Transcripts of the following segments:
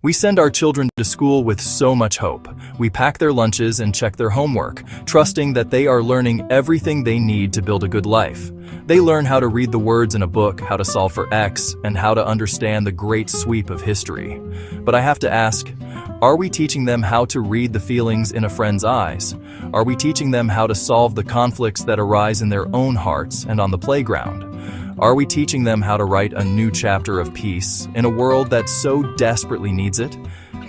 We send our children to school with so much hope. We pack their lunches and check their homework, trusting that they are learning everything they need to build a good life. They learn how to read the words in a book, how to solve for X, and how to understand the great sweep of history. But I have to ask, are we teaching them how to read the feelings in a friend's eyes? Are we teaching them how to solve the conflicts that arise in their own hearts and on the playground? Are we teaching them how to write a new chapter of peace in a world that so desperately needs it?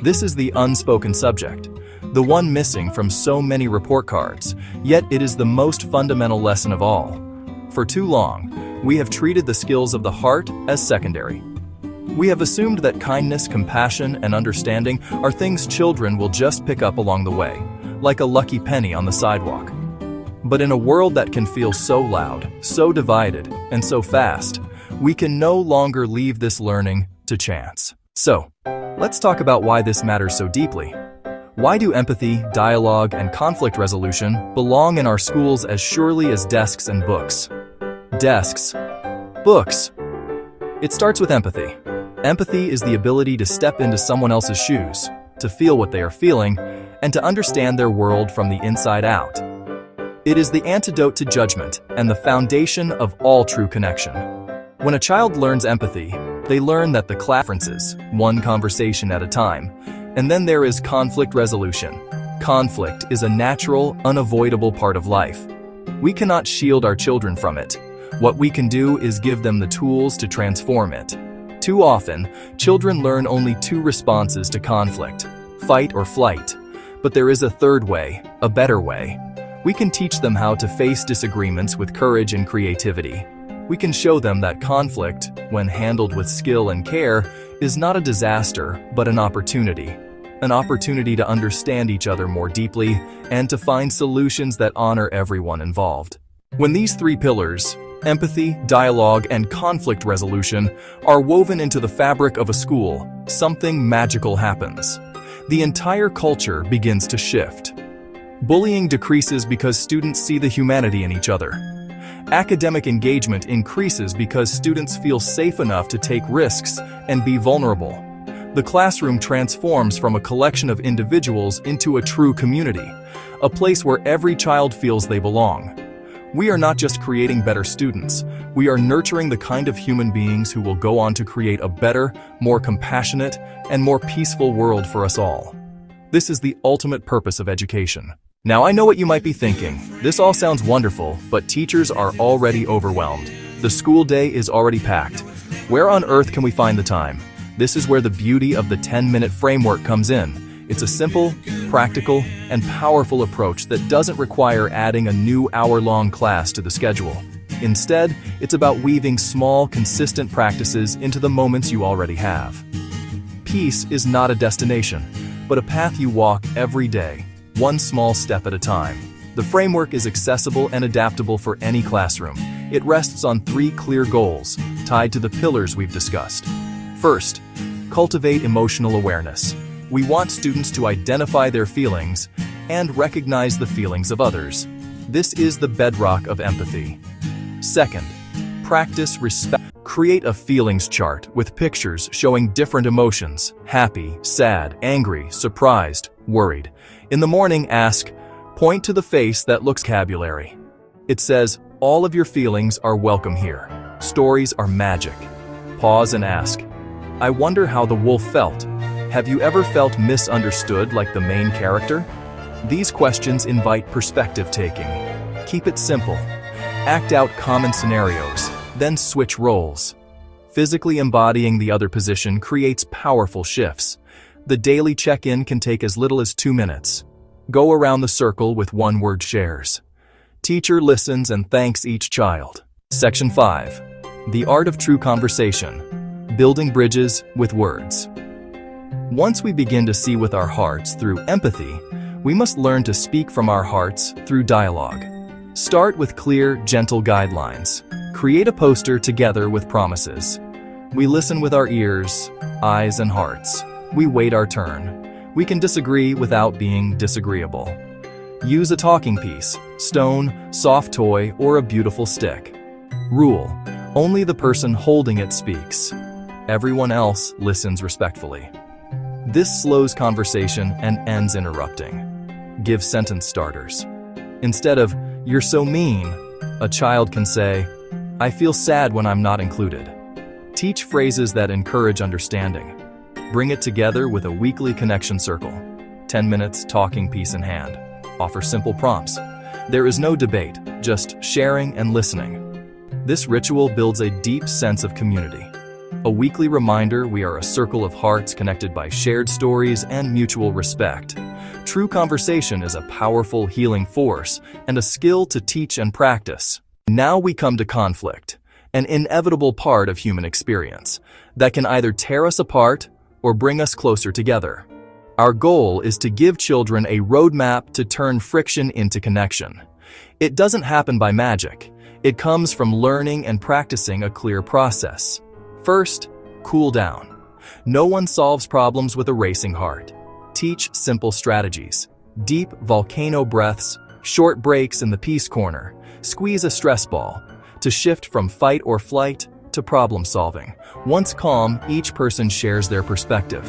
This is the unspoken subject, the one missing from so many report cards, yet it is the most fundamental lesson of all. For too long, we have treated the skills of the heart as secondary. We have assumed that kindness, compassion, and understanding are things children will just pick up along the way, like a lucky penny on the sidewalk. But in a world that can feel so loud, so divided, and so fast, we can no longer leave this learning to chance. So, let's talk about why this matters so deeply. Why do empathy, dialogue, and conflict resolution belong in our schools as surely as desks and books? Desks. Books. It starts with empathy. Empathy is the ability to step into someone else's shoes, to feel what they are feeling, and to understand their world from the inside out. It is the antidote to judgment and the foundation of all true connection. When a child learns empathy, they learn that the class differences, one conversation at a time, and then there is conflict resolution. Conflict is a natural, unavoidable part of life. We cannot shield our children from it. What we can do is give them the tools to transform it. Too often, children learn only two responses to conflict: fight or flight. But there is a third way, a better way. We can teach them how to face disagreements with courage and creativity. We can show them that conflict, when handled with skill and care, is not a disaster, but an opportunity. An opportunity to understand each other more deeply and to find solutions that honor everyone involved. When these three pillars, empathy, dialogue, and conflict resolution, are woven into the fabric of a school, something magical happens. The entire culture begins to shift. Bullying decreases because students see the humanity in each other. Academic engagement increases because students feel safe enough to take risks and be vulnerable. The classroom transforms from a collection of individuals into a true community, a place where every child feels they belong. We are not just creating better students, we are nurturing the kind of human beings who will go on to create a better, more compassionate, and more peaceful world for us all. This is the ultimate purpose of education. Now I know what you might be thinking. This all sounds wonderful, but teachers are already overwhelmed. The school day is already packed. Where on earth can we find the time? This is where the beauty of the 10-minute framework comes in. It's a simple, practical, and powerful approach that doesn't require adding a new hour-long class to the schedule. Instead, it's about weaving small, consistent practices into the moments you already have. Peace is not a destination, but a path you walk every day, one small step at a time. The framework is accessible and adaptable for any classroom. It rests on three clear goals, tied to the pillars we've discussed. First, cultivate emotional awareness. We want students to identify their feelings and recognize the feelings of others. This is the bedrock of empathy. Second, practice respect. Create a feelings chart with pictures showing different emotions: happy, sad, angry, surprised, worried. In the morning, ask, point to the face that looks vocabulary. It says, all of your feelings are welcome here. Stories are magic. Pause and ask, I wonder how the wolf felt. Have you ever felt misunderstood like the main character? These questions invite perspective taking. Keep it simple. Act out common scenarios, then switch roles. Physically embodying the other position creates powerful shifts. The daily check-in can take as little as 2 minutes. Go around the circle with one-word shares. Teacher listens and thanks each child. Section 5. The Art of True Conversation. Building Bridges with Words. Once we begin to see with our hearts through empathy, we must learn to speak from our hearts through dialogue. Start with clear, gentle guidelines. Create a poster together with promises. We listen with our ears, eyes, and hearts. We wait our turn. We can disagree without being disagreeable. Use a talking piece, stone, soft toy, or a beautiful stick. Rule: only the person holding it speaks. Everyone else listens respectfully. This slows conversation and ends interrupting. Give sentence starters. Instead of, "You're so mean," a child can say, "I feel sad when I'm not included." Teach phrases that encourage understanding. Bring it together with a weekly connection circle. 10 minutes talking peace in hand. Offer simple prompts. There is no debate, just sharing and listening. This ritual builds a deep sense of community. A weekly reminder we are a circle of hearts connected by shared stories and mutual respect. True conversation is a powerful healing force and a skill to teach and practice. Now we come to conflict, an inevitable part of human experience that can either tear us apart or bring us closer together. Our goal is to give children a roadmap to turn friction into connection. It doesn't happen by magic. It comes from learning and practicing a clear process. First, cool down. No one solves problems with a racing heart. Teach simple strategies. Deep volcano breaths, short breaks in the peace corner, squeeze a stress ball, to shift from fight or flight to problem solving. Once calm, each person shares their perspective.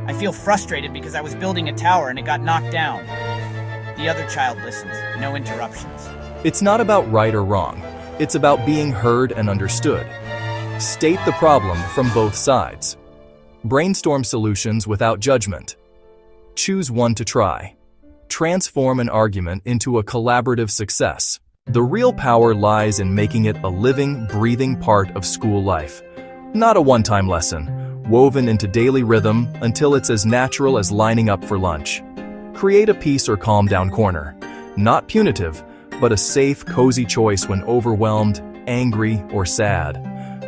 "I feel frustrated because I was building a tower and it got knocked down." The other child listens, no interruptions. It's not about right or wrong. It's about being heard and understood. State the problem from both sides. Brainstorm solutions without judgment. Choose one to try. Transform an argument into a collaborative success. The real power lies in making it a living, breathing part of school life. Not a one-time lesson, woven into daily rhythm until it's as natural as lining up for lunch. Create a peace or calm down corner. Not punitive, but a safe, cozy choice when overwhelmed, angry, or sad.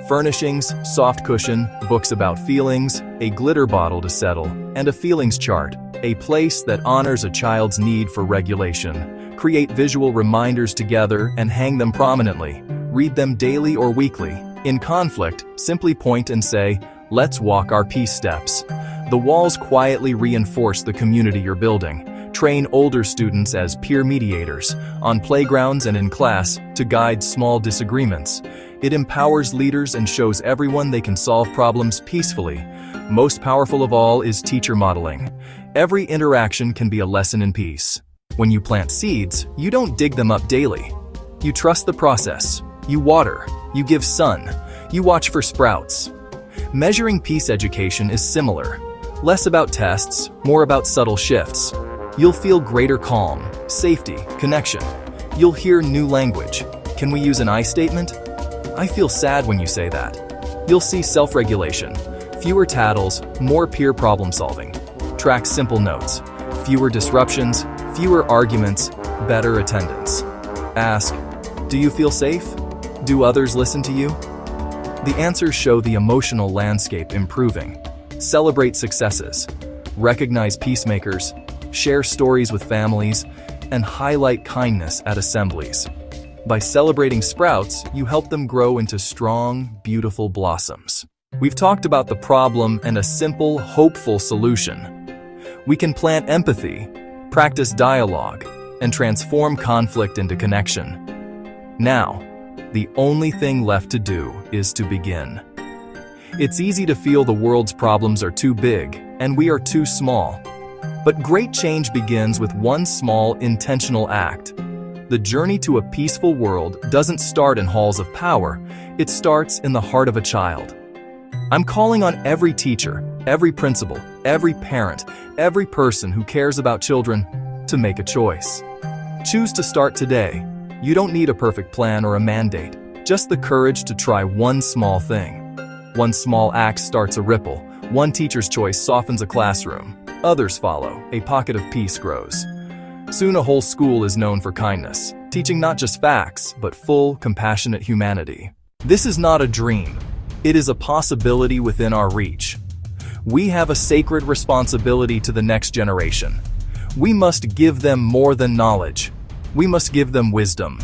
Furnishings, soft cushion, books about feelings, a glitter bottle to settle, and a feelings chart, a place that honors a child's need for regulation. Create visual reminders together and hang them prominently. Read them daily or weekly. In conflict, simply point and say, "Let's walk our peace steps." The walls quietly reinforce the community you're building. Train older students as peer mediators, on playgrounds and in class, to guide small disagreements. It empowers leaders and shows everyone they can solve problems peacefully. Most powerful of all is teacher modeling. Every interaction can be a lesson in peace. When you plant seeds, you don't dig them up daily. You trust the process. You water. You give sun. You watch for sprouts. Measuring peace education is similar. Less about tests, more about subtle shifts. You'll feel greater calm, safety, connection. You'll hear new language. Can we use an I statement? "I feel sad when you say that." You'll see self-regulation. Fewer tattles, more peer problem solving. Track simple notes. Fewer disruptions, fewer arguments, better attendance. Ask, "Do you feel safe? Do others listen to you?" The answers show the emotional landscape improving. Celebrate successes. Recognize peacemakers. Share stories with families. And highlight kindness at assemblies. By celebrating sprouts, you help them grow into strong, beautiful blossoms. We've talked about the problem and a simple, hopeful solution. We can plant empathy, practice dialogue, and transform conflict into connection. Now, the only thing left to do is to begin. It's easy to feel the world's problems are too big, and we are too small. But great change begins with one small, intentional act. The journey to a peaceful world doesn't start in halls of power, it starts in the heart of a child. I'm calling on every teacher, every principal, every parent, every person who cares about children to make a choice. Choose to start today. You don't need a perfect plan or a mandate, just the courage to try one small thing. One small act starts a ripple. One teacher's choice softens a classroom. Others follow. A pocket of peace grows. Soon a whole school is known for kindness, teaching not just facts, but full, compassionate humanity. This is not a dream. It is a possibility within our reach. We have a sacred responsibility to the next generation. We must give them more than knowledge. We must give them wisdom.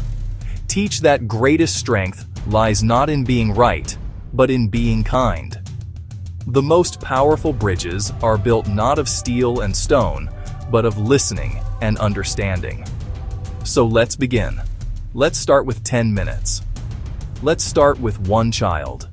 Teach that greatest strength lies not in being right, but in being kind. The most powerful bridges are built not of steel and stone, but of listening and understanding. So let's begin. Let's start with 10 minutes. Let's start with one child.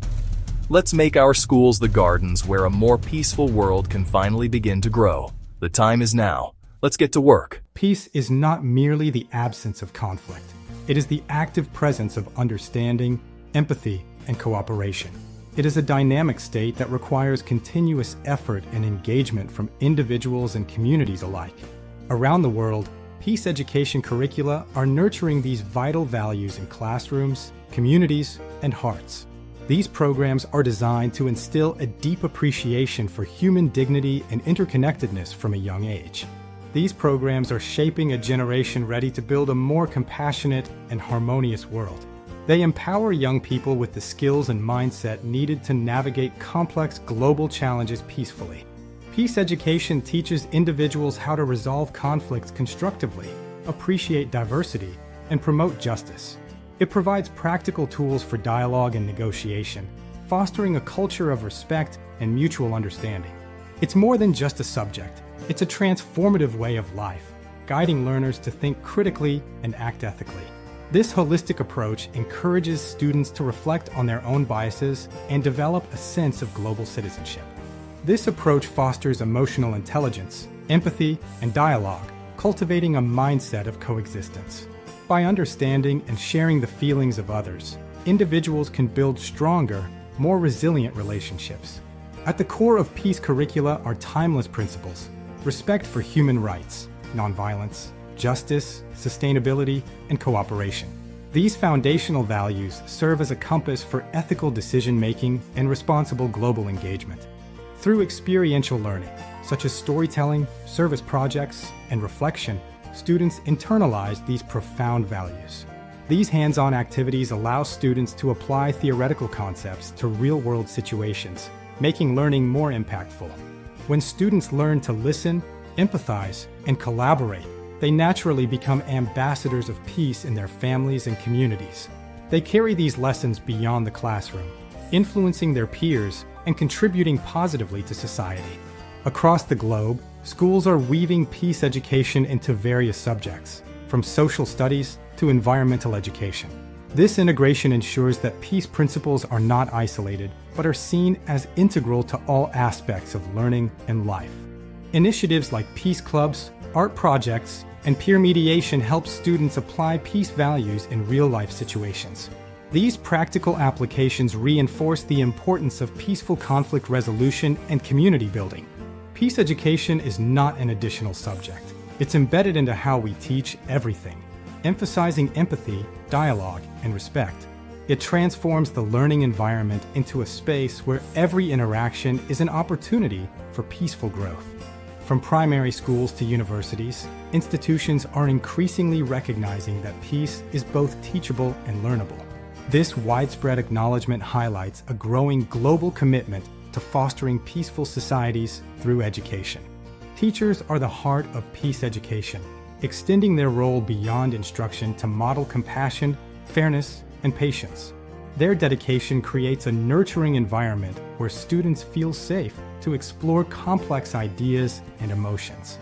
Let's make our schools the gardens where a more peaceful world can finally begin to grow. The time is now. Let's get to work. Peace is not merely the absence of conflict. It is the active presence of understanding, empathy, and cooperation. It is a dynamic state that requires continuous effort and engagement from individuals and communities alike. Around the world, peace education curricula are nurturing these vital values in classrooms, communities, and hearts. These programs are designed to instill a deep appreciation for human dignity and interconnectedness from a young age. These programs are shaping a generation ready to build a more compassionate and harmonious world. They empower young people with the skills and mindset needed to navigate complex global challenges peacefully. Peace education teaches individuals how to resolve conflicts constructively, appreciate diversity, and promote justice. It provides practical tools for dialogue and negotiation, fostering a culture of respect and mutual understanding. It's more than just a subject. It's a transformative way of life, guiding learners to think critically and act ethically. This holistic approach encourages students to reflect on their own biases and develop a sense of global citizenship. This approach fosters emotional intelligence, empathy, and dialogue, cultivating a mindset of coexistence. By understanding and sharing the feelings of others, individuals can build stronger, more resilient relationships. At the core of peace curricula are timeless principles: respect for human rights, nonviolence, justice, sustainability, and cooperation. These foundational values serve as a compass for ethical decision-making and responsible global engagement. Through experiential learning, such as storytelling, service projects, and reflection, students internalize these profound values. These hands-on activities allow students to apply theoretical concepts to real-world situations, making learning more impactful. When students learn to listen, empathize, and collaborate, they naturally become ambassadors of peace in their families and communities. They carry these lessons beyond the classroom, influencing their peers and contributing positively to society. Across the globe, schools are weaving peace education into various subjects, from social studies to environmental education. This integration ensures that peace principles are not isolated, but are seen as integral to all aspects of learning and life. Initiatives like peace clubs, art projects, and peer mediation help students apply peace values in real-life situations. These practical applications reinforce the importance of peaceful conflict resolution and community building. Peace education is not an additional subject. It's embedded into how we teach everything, emphasizing empathy, dialogue, and respect. It transforms the learning environment into a space where every interaction is an opportunity for peaceful growth. From primary schools to universities, institutions are increasingly recognizing that peace is both teachable and learnable. This widespread acknowledgement highlights a growing global commitment to fostering peaceful societies through education. Teachers are the heart of peace education, extending their role beyond instruction to model compassion, fairness, and patience. Their dedication creates a nurturing environment where students feel safe to explore complex ideas and emotions.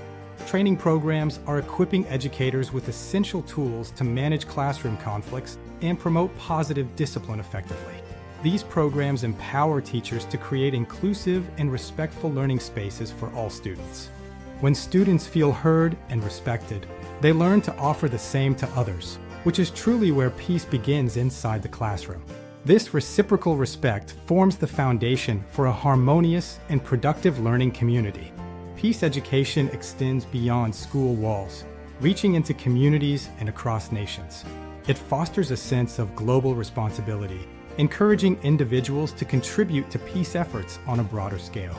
Training programs are equipping educators with essential tools to manage classroom conflicts and promote positive discipline effectively. These programs empower teachers to create inclusive and respectful learning spaces for all students. When students feel heard and respected, they learn to offer the same to others, which is truly where peace begins inside the classroom. This reciprocal respect forms the foundation for a harmonious and productive learning community. Peace education extends beyond school walls, reaching into communities and across nations. It fosters a sense of global responsibility, encouraging individuals to contribute to peace efforts on a broader scale.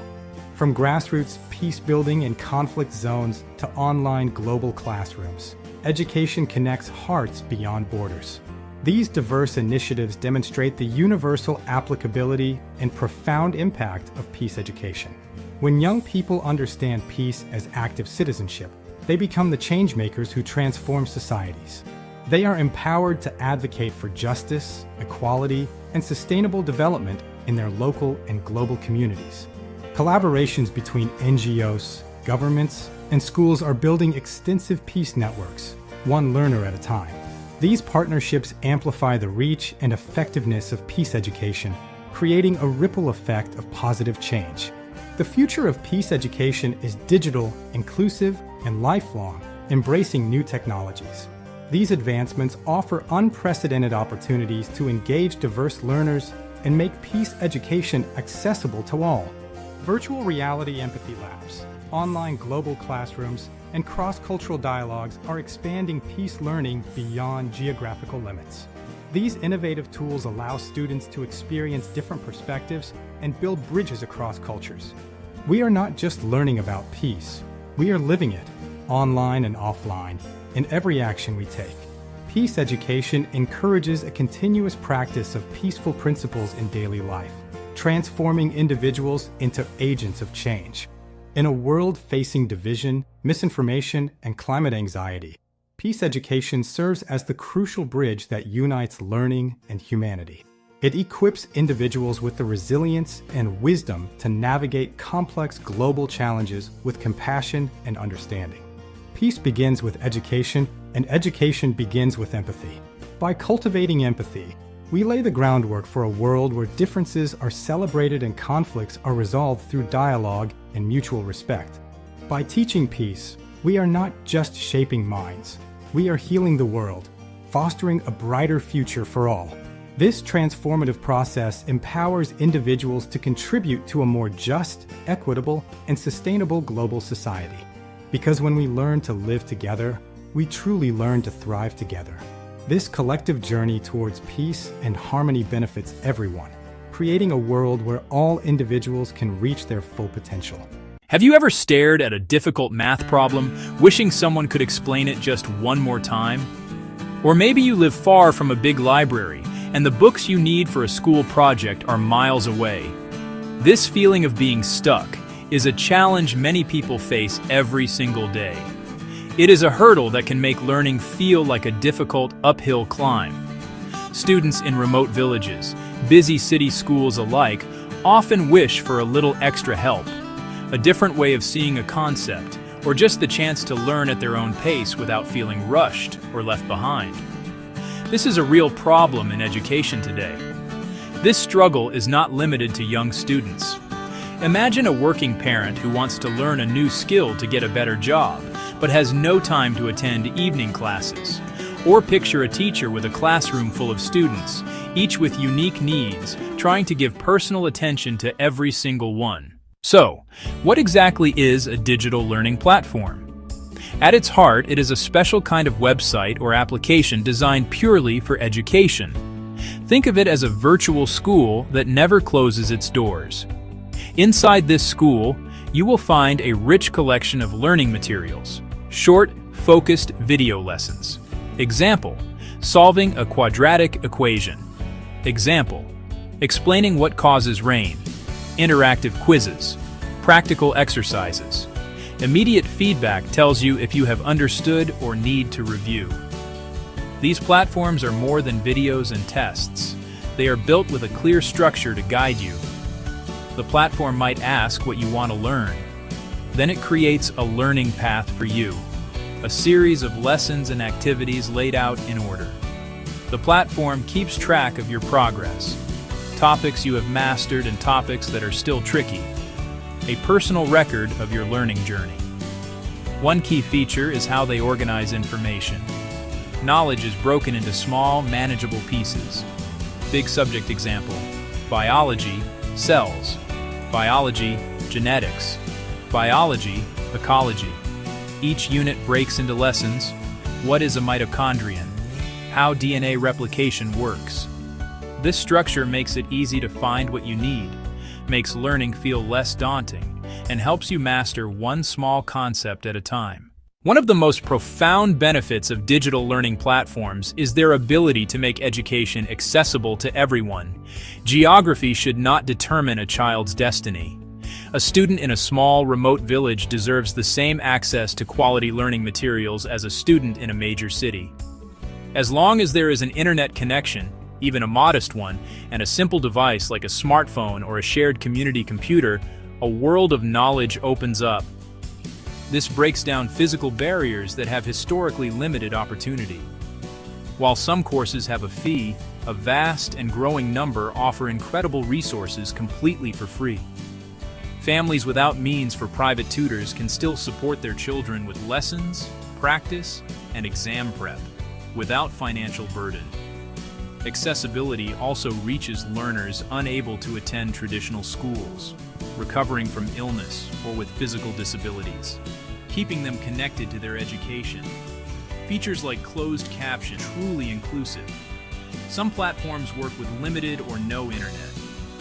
From grassroots peace building in conflict zones to online global classrooms, education connects hearts beyond borders. These diverse initiatives demonstrate the universal applicability and profound impact of peace education. When young people understand peace as active citizenship, they become the changemakers who transform societies. They are empowered to advocate for justice, equality, and sustainable development in their local and global communities. Collaborations between NGOs, governments, and schools are building extensive peace networks, one learner at a time. These partnerships amplify the reach and effectiveness of peace education, creating a ripple effect of positive change. The future of peace education is digital, inclusive, and lifelong, embracing new technologies. These advancements offer unprecedented opportunities to engage diverse learners and make peace education accessible to all. Virtual reality empathy labs, online global classrooms, and cross-cultural dialogues are expanding peace learning beyond geographical limits. These innovative tools allow students to experience different perspectives and build bridges across cultures. We are not just learning about peace, we are living it, online and offline, in every action we take. Peace education encourages a continuous practice of peaceful principles in daily life, transforming individuals into agents of change. In a world facing division, misinformation, and climate anxiety, peace education serves as the crucial bridge that unites learning and humanity. It equips individuals with the resilience and wisdom to navigate complex global challenges with compassion and understanding. Peace begins with education, and education begins with empathy. By cultivating empathy, we lay the groundwork for a world where differences are celebrated and conflicts are resolved through dialogue and mutual respect. By teaching peace, we are not just shaping minds, we are healing the world, fostering a brighter future for all. This transformative process empowers individuals to contribute to a more just, equitable, and sustainable global society. Because when we learn to live together, we truly learn to thrive together. This collective journey towards peace and harmony benefits everyone, creating a world where all individuals can reach their full potential. Have you ever stared at a difficult math problem, wishing someone could explain it just one more time? Or maybe you live far from a big library, and the books you need for a school project are miles away. This feeling of being stuck is a challenge many people face every single day. It is a hurdle that can make learning feel like a difficult uphill climb. Students in remote villages, busy city schools alike, often wish for a little extra help, a different way of seeing a concept, or just the chance to learn at their own pace without feeling rushed or left behind. This is a real problem in education today. This struggle is not limited to young students. Imagine a working parent who wants to learn a new skill to get a better job, but has no time to attend evening classes. Or picture a teacher with a classroom full of students, each with unique needs, trying to give personal attention to every single one. So, what exactly is a digital learning platform? At its heart, it is a special kind of website or application designed purely for education. Think of it as a virtual school that never closes its doors. Inside this school, you will find a rich collection of learning materials, short, focused video lessons. Example, solving a quadratic equation. Example, explaining what causes rain. Interactive quizzes, practical exercises. Immediate feedback tells you if you have understood or need to review. These platforms are more than videos and tests. They are built with a clear structure to guide you. The platform might ask what you want to learn. Then it creates a learning path for you, a series of lessons and activities laid out in order. The platform keeps track of your progress, topics you have mastered and topics that are still tricky, a personal record of your learning journey. One key feature is how they organize information. Knowledge is broken into small, manageable pieces. Big subject example: biology, cells; biology, genetics; biology, ecology. Each unit breaks into lessons: what is a mitochondrion, how DNA replication works. This structure makes it easy to find what you need, makes learning feel less daunting, and helps you master one small concept at a time. One of the most profound benefits of digital learning platforms is their ability to make education accessible to everyone. Geography should not determine a child's destiny. A student in a small, remote village deserves the same access to quality learning materials as a student in a major city. As long as there is an internet connection, even a modest one, and a simple device like a smartphone or a shared community computer, a world of knowledge opens up. This breaks down physical barriers that have historically limited opportunity. While some courses have a fee, A vast and growing number offer incredible resources completely for free. Families without means for private tutors can still support their children with lessons, practice, and exam prep, without financial burden. Accessibility also reaches learners unable to attend traditional schools, recovering from illness or with physical disabilities, keeping them connected to their education. Features like closed caption are truly inclusive. Some platforms work with limited or no internet.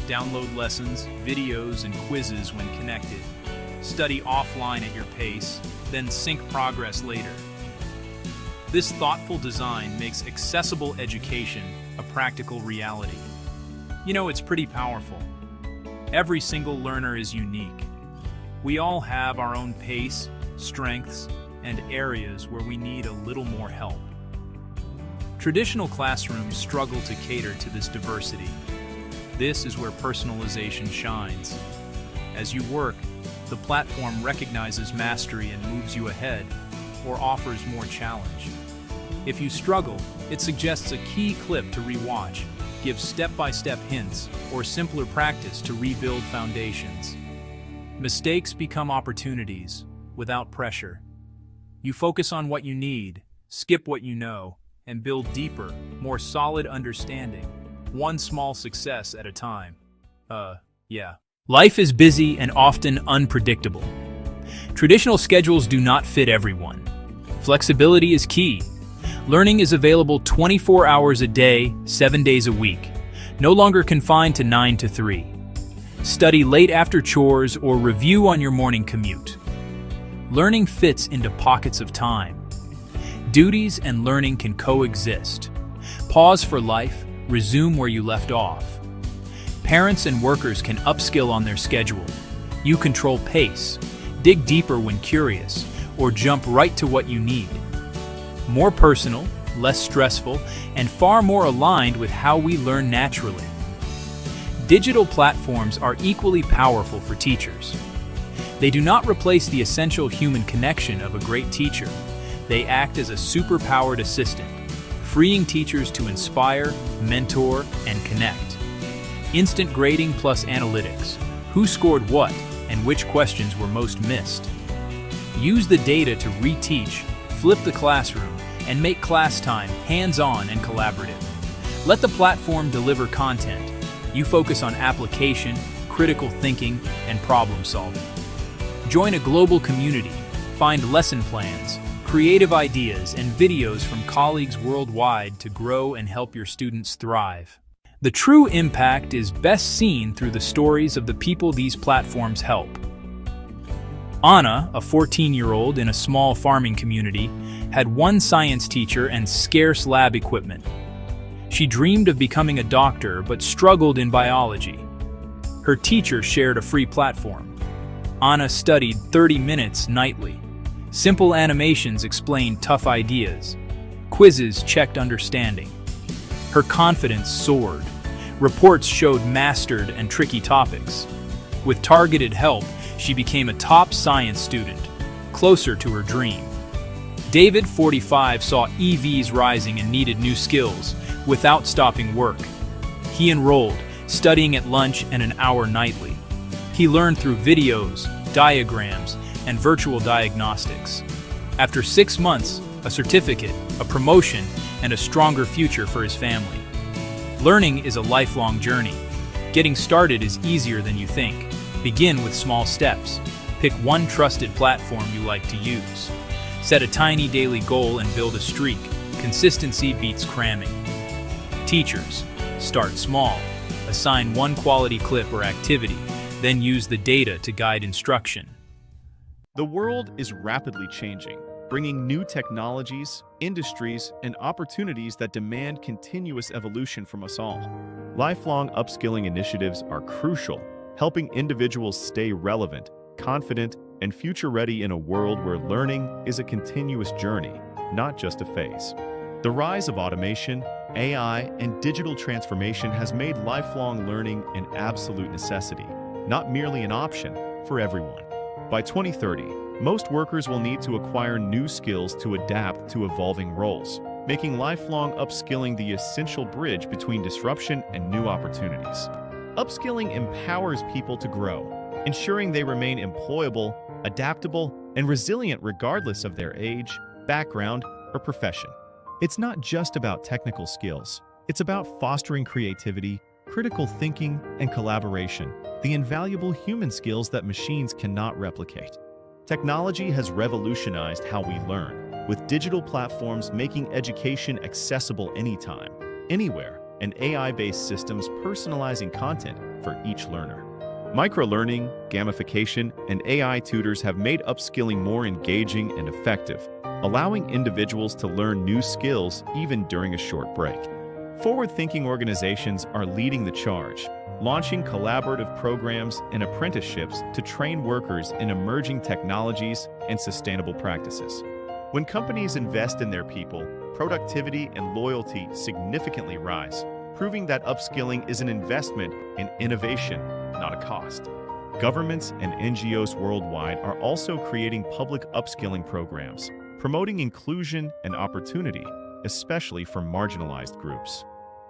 Download lessons, videos, and quizzes when connected. Study offline at your pace, then sync progress later. This thoughtful design makes accessible education a practical reality. You know, it's pretty powerful. Every single learner is unique. We all have our own pace, strengths, and areas where we need a little more help. Traditional classrooms struggle to cater to this diversity. This is where personalization shines. As you work, the platform recognizes mastery and moves you ahead, or offers more challenge. If you struggle, it suggests a key clip to rewatch, gives step-by-step hints, or simpler practice to rebuild foundations. Mistakes become opportunities, without pressure. You focus on what you need, skip what you know, and build deeper, more solid understanding, one small success at a time. Yeah. Life is busy and often unpredictable. Traditional schedules do not fit everyone. Flexibility is key. Learning is available 24 hours a day, 7 days a week, no longer confined to 9 to 3. Study late after chores or review on your morning commute. Learning fits into pockets of time. Duties and learning can coexist. Pause for life, resume where you left off. Parents and workers can upskill on their schedule. You control pace, dig deeper when curious, or jump right to what you need. More personal, less stressful, and far more aligned with how we learn naturally. Digital platforms are equally powerful for teachers. They do not replace the essential human connection of a great teacher. They act as a super-powered assistant, freeing teachers to inspire, mentor, and connect. Instant grading plus analytics. Who scored what, and which questions were most missed? Use the data to reteach, flip the classroom, and make class time hands-on and collaborative. Let the platform deliver content. You focus on application, critical thinking, and problem solving. Join a global community, find lesson plans, creative ideas, and videos from colleagues worldwide to grow and help your students thrive. The true impact is best seen through the stories of the people these platforms help. Anna, a 14-year-old in a small farming community, had one science teacher and scarce lab equipment. She dreamed of becoming a doctor but struggled in biology. Her teacher shared a free platform. Anna studied 30 minutes nightly. Simple animations explained tough ideas. Quizzes checked understanding. Her confidence soared. Reports showed mastered and tricky topics. With targeted help, she became a top science student, closer to her dream. David, 45, saw EVs rising and needed new skills without stopping work. He enrolled, studying at lunch and an hour nightly. He learned through videos, diagrams, and virtual diagnostics. After 6 months, a certificate, a promotion, and a stronger future for his family. Learning is a lifelong journey. Getting started is easier than you think. Begin with small steps. Pick one trusted platform you like to use. Set a tiny daily goal and build a streak. Consistency beats cramming. Teachers, start small. Assign one quality clip or activity, then use the data to guide instruction. The world is rapidly changing, bringing new technologies, industries, and opportunities that demand continuous evolution from us all. Lifelong upskilling initiatives are crucial, helping individuals stay relevant, confident, and future-ready in a world where learning is a continuous journey, not just a phase. The rise of automation, AI, and digital transformation has made lifelong learning an absolute necessity, not merely an option, for everyone. By 2030, most workers will need to acquire new skills to adapt to evolving roles, making lifelong upskilling the essential bridge between disruption and new opportunities. Upskilling empowers people to grow, ensuring they remain employable, adaptable, and resilient regardless of their age, background, or profession. It's not just about technical skills. It's about fostering creativity, critical thinking, and collaboration, the invaluable human skills that machines cannot replicate. Technology has revolutionized how we learn, with digital platforms making education accessible anytime, anywhere, and AI-based systems personalizing content for each learner. Microlearning, gamification, and AI tutors have made upskilling more engaging and effective, allowing individuals to learn new skills even during a short break. Forward-thinking organizations are leading the charge, launching collaborative programs and apprenticeships to train workers in emerging technologies and sustainable practices. When companies invest in their people, productivity and loyalty significantly rise, proving that upskilling is an investment in innovation, not a cost. Governments and NGOs worldwide are also creating public upskilling programs, promoting inclusion and opportunity, especially for marginalized groups.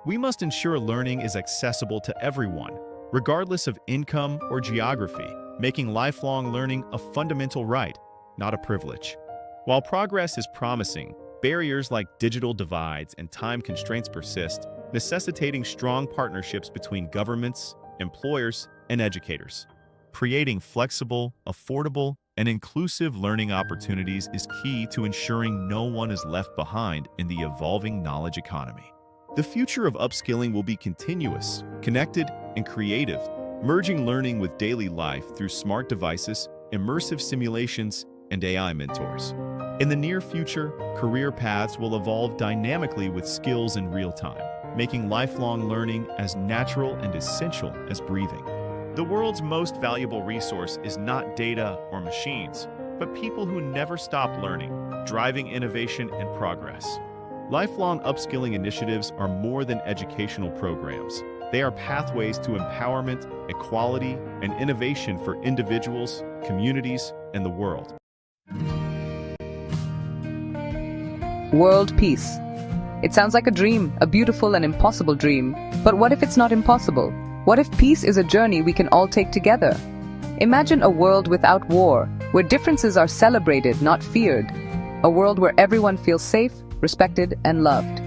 We must ensure learning is accessible to everyone, regardless of income or geography, making lifelong learning a fundamental right, not a privilege. While progress is promising, barriers like digital divides and time constraints persist, necessitating strong partnerships between governments, employers, and educators. Creating flexible, affordable, and inclusive learning opportunities is key to ensuring no one is left behind in the evolving knowledge economy. The future of upskilling will be continuous, connected, and creative, merging learning with daily life through smart devices, immersive simulations, and AI mentors. In the near future, career paths will evolve dynamically with skills in real time, making lifelong learning as natural and essential as breathing. The world's most valuable resource is not data or machines, but people who never stop learning, driving innovation and progress. Lifelong upskilling initiatives are more than educational programs. They are pathways to empowerment, equality, and innovation for individuals, communities, and the world. World peace. It sounds like a dream, a beautiful and impossible dream. But what if it's not impossible? What if peace is a journey we can all take together? Imagine a world without war, where differences are celebrated, not feared. A world where everyone feels safe, respected, and loved.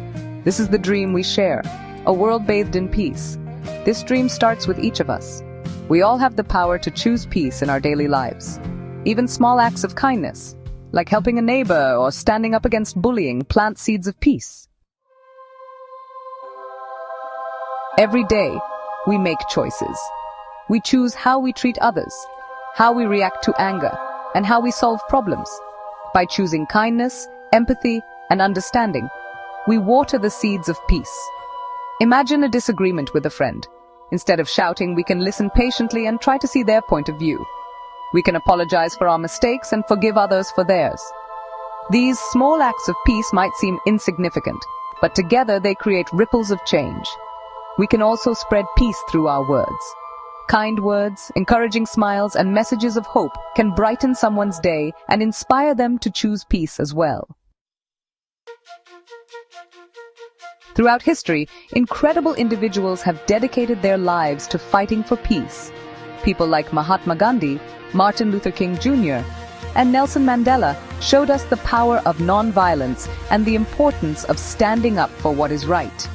This is the dream we share, a world bathed in peace. This dream starts with each of us. We all have the power to choose peace in our daily lives. Even small acts of kindness, like helping a neighbor or standing up against bullying, plant seeds of peace. Every day, we make choices. We choose how we treat others, how we react to anger, and how we solve problems. By choosing kindness, empathy, and understanding, we water the seeds of peace. Imagine a disagreement with a friend. Instead of shouting, we can listen patiently and try to see their point of view. We can apologize for our mistakes and forgive others for theirs. These small acts of peace might seem insignificant, but together they create ripples of change. We can also spread peace through our words. Kind words, encouraging smiles, and messages of hope can brighten someone's day and inspire them to choose peace as well. Throughout history, incredible individuals have dedicated their lives to fighting for peace. People like Mahatma Gandhi, Martin Luther King Jr., and Nelson Mandela showed us the power of nonviolence and the importance of standing up for what is right.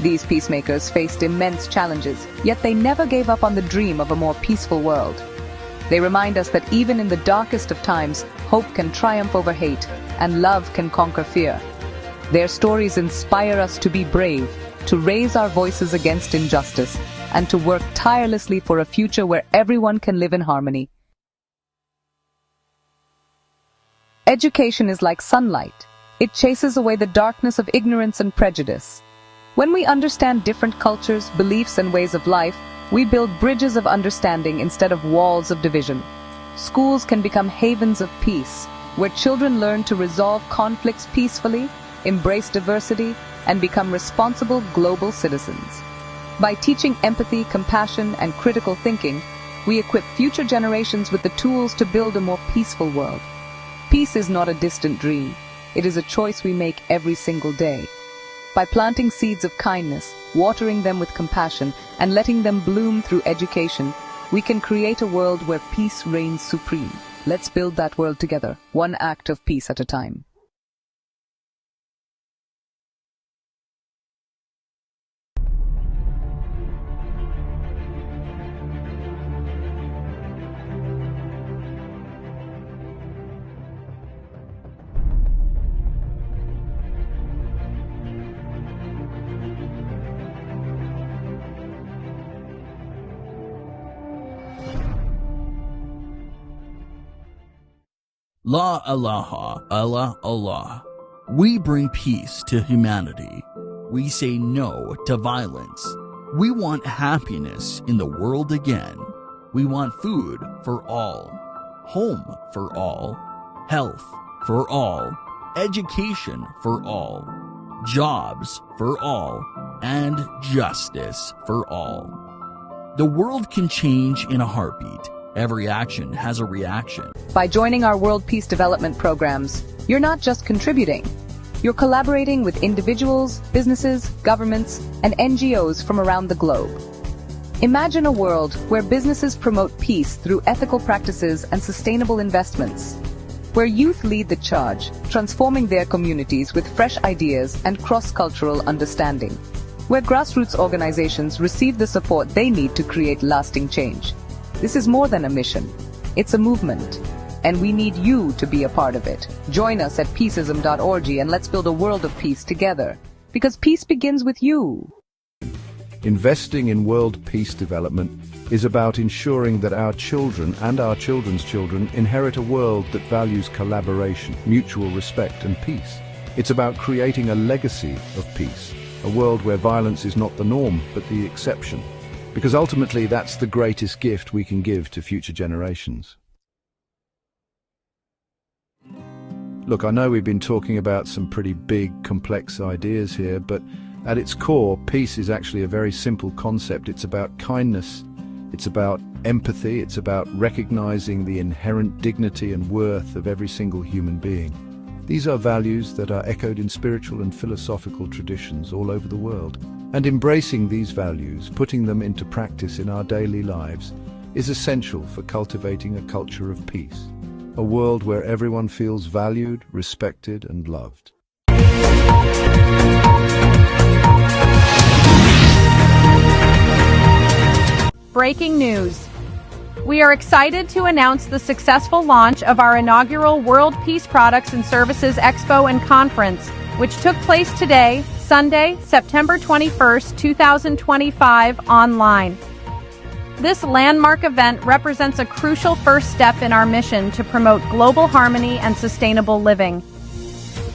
These peacemakers faced immense challenges, yet they never gave up on the dream of a more peaceful world. They remind us that even in the darkest of times, hope can triumph over hate, and love can conquer fear. Their stories inspire us to be brave, to raise our voices against injustice, and to work tirelessly for a future where everyone can live in harmony. Education is like sunlight. It chases away the darkness of ignorance and prejudice. When we understand different cultures, beliefs, and ways of life, we build bridges of understanding instead of walls of division. Schools can become havens of peace, where children learn to resolve conflicts peacefully, embrace diversity, and become responsible global citizens. By teaching empathy, compassion, and critical thinking, we equip future generations with the tools to build a more peaceful world. Peace is not a distant dream. It is a choice we make every single day. By planting seeds of kindness, watering them with compassion, and letting them bloom through education, we can create a world where peace reigns supreme. Let's build that world together, one act of peace at a time. La ilaha, Allah, Allah. We bring peace to humanity. We say no to violence. We want happiness in the world again. We want food for all, home for all, health for all, education for all, jobs for all, and justice for all. The world can change in a heartbeat. Every action has a reaction. By joining our World Peace Development programs, you're not just contributing. You're collaborating with individuals, businesses, governments, and NGOs from around the globe. Imagine a world where businesses promote peace through ethical practices and sustainable investments, where youth lead the charge, transforming their communities with fresh ideas and cross-cultural understanding, where grassroots organizations receive the support they need to create lasting change. This is more than a mission. It's a movement, and we need you to be a part of it. Join us at peaceism.org and let's build a world of peace together, because peace begins with you. Investing in world peace development is about ensuring that our children and our children's children inherit a world that values collaboration, mutual respect, and peace. It's about creating a legacy of peace, a world where violence is not the norm, but the exception. Because ultimately, that's the greatest gift we can give to future generations. Look, I know we've been talking about some pretty big, complex ideas here, but at its core, peace is actually a very simple concept. It's about kindness, it's about empathy, it's about recognizing the inherent dignity and worth of every single human being. These are values that are echoed in spiritual and philosophical traditions all over the world. And embracing these values, putting them into practice in our daily lives, is essential for cultivating a culture of peace, a world where everyone feels valued, respected, and loved. Breaking news. We are excited to announce the successful launch of our inaugural World Peace Products and Services Expo and Conference, which took place today, Sunday, September 21st, 2025, online. This landmark event represents a crucial first step in our mission to promote global harmony and sustainable living.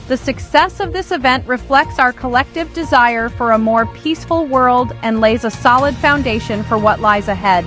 The success of this event reflects our collective desire for a more peaceful world and lays a solid foundation for what lies ahead.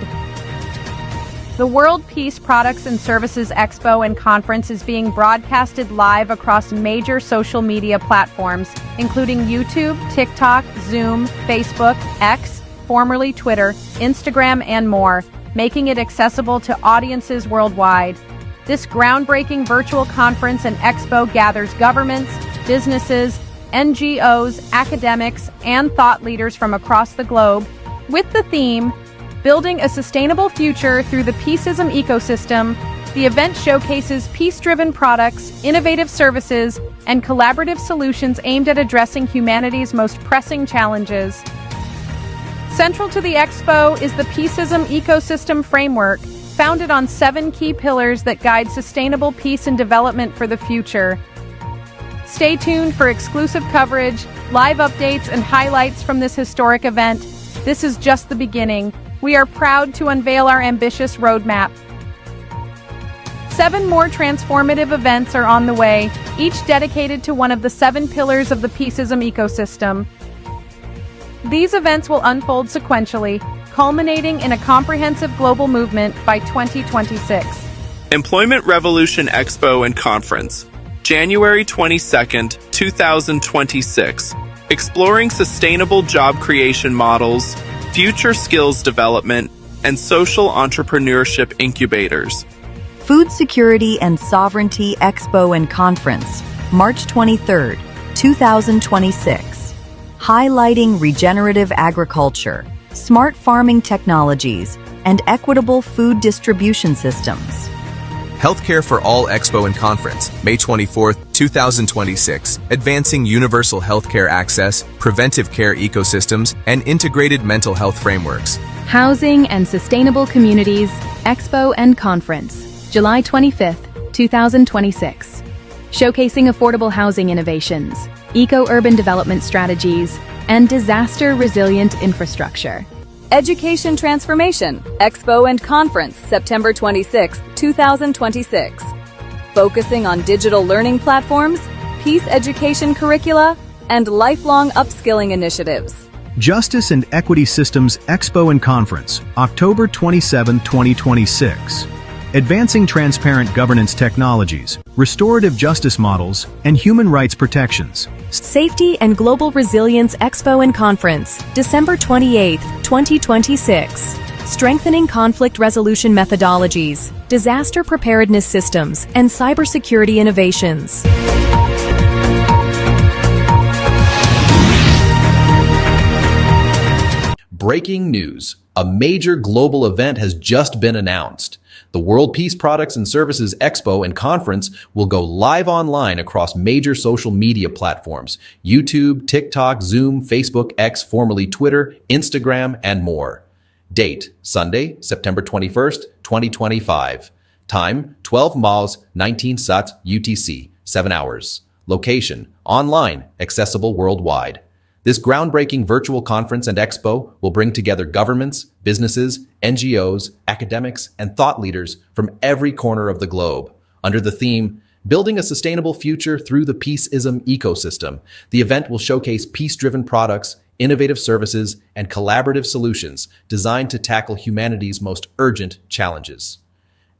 The World Peace Products and Services Expo and Conference is being broadcasted live across major social media platforms, including YouTube, TikTok, Zoom, Facebook, X, formerly Twitter, Instagram, and more, making it accessible to audiences worldwide. This groundbreaking virtual conference and expo gathers governments, businesses, NGOs, academics, and thought leaders from across the globe with the theme, Building a Sustainable Future Through the Peaceism Ecosystem. The event showcases peace-driven products, innovative services, and collaborative solutions aimed at addressing humanity's most pressing challenges. Central to the expo is the Peaceism Ecosystem framework, founded on 7 key pillars that guide sustainable peace and development for the future. Stay tuned for exclusive coverage, live updates, and highlights from this historic event. This is just the beginning. We are proud to unveil our ambitious roadmap. 7 more transformative events are on the way, each dedicated to one of the 7 pillars of the Peaceism ecosystem. These events will unfold sequentially, culminating in a comprehensive global movement by 2026. Employment Revolution Expo and Conference, January 22nd, 2026. Exploring sustainable job creation models, future skills development, and social entrepreneurship incubators. Food Security and Sovereignty Expo and Conference, March 23, 2026. Highlighting regenerative agriculture, smart farming technologies, and equitable food distribution systems. Healthcare for All Expo and Conference, May 24, 2026. Advancing universal healthcare access, preventive care ecosystems, and integrated mental health frameworks. Housing and Sustainable Communities, Expo and Conference, July 25, 2026. Showcasing affordable housing innovations, eco-urban development strategies, and disaster-resilient infrastructure. Education Transformation, Expo and Conference, September 26, 2026. Focusing on digital learning platforms, peace education curricula, and lifelong upskilling initiatives. Justice and Equity Systems Expo and Conference, October 27, 2026. Advancing transparent governance technologies, restorative justice models, and human rights protections. Safety and Global Resilience Expo and Conference, December 28, 2026. Strengthening conflict resolution methodologies, disaster preparedness systems, and cybersecurity innovations. Breaking news. A major global event has just been announced. The World Peace Products and Services Expo and Conference will go live online across major social media platforms: YouTube, TikTok, Zoom, Facebook, X, formerly Twitter, Instagram, and more. Date: Sunday, September 21st, 2025. Time: 12 Mals, 19 Sat, UTC, 7 hours. Location: online, accessible worldwide. This groundbreaking virtual conference and expo will bring together governments, businesses, NGOs, academics, and thought leaders from every corner of the globe. Under the theme, Building a Sustainable Future Through the Peaceism Ecosystem, the event will showcase peace-driven products, innovative services, and collaborative solutions designed to tackle humanity's most urgent challenges.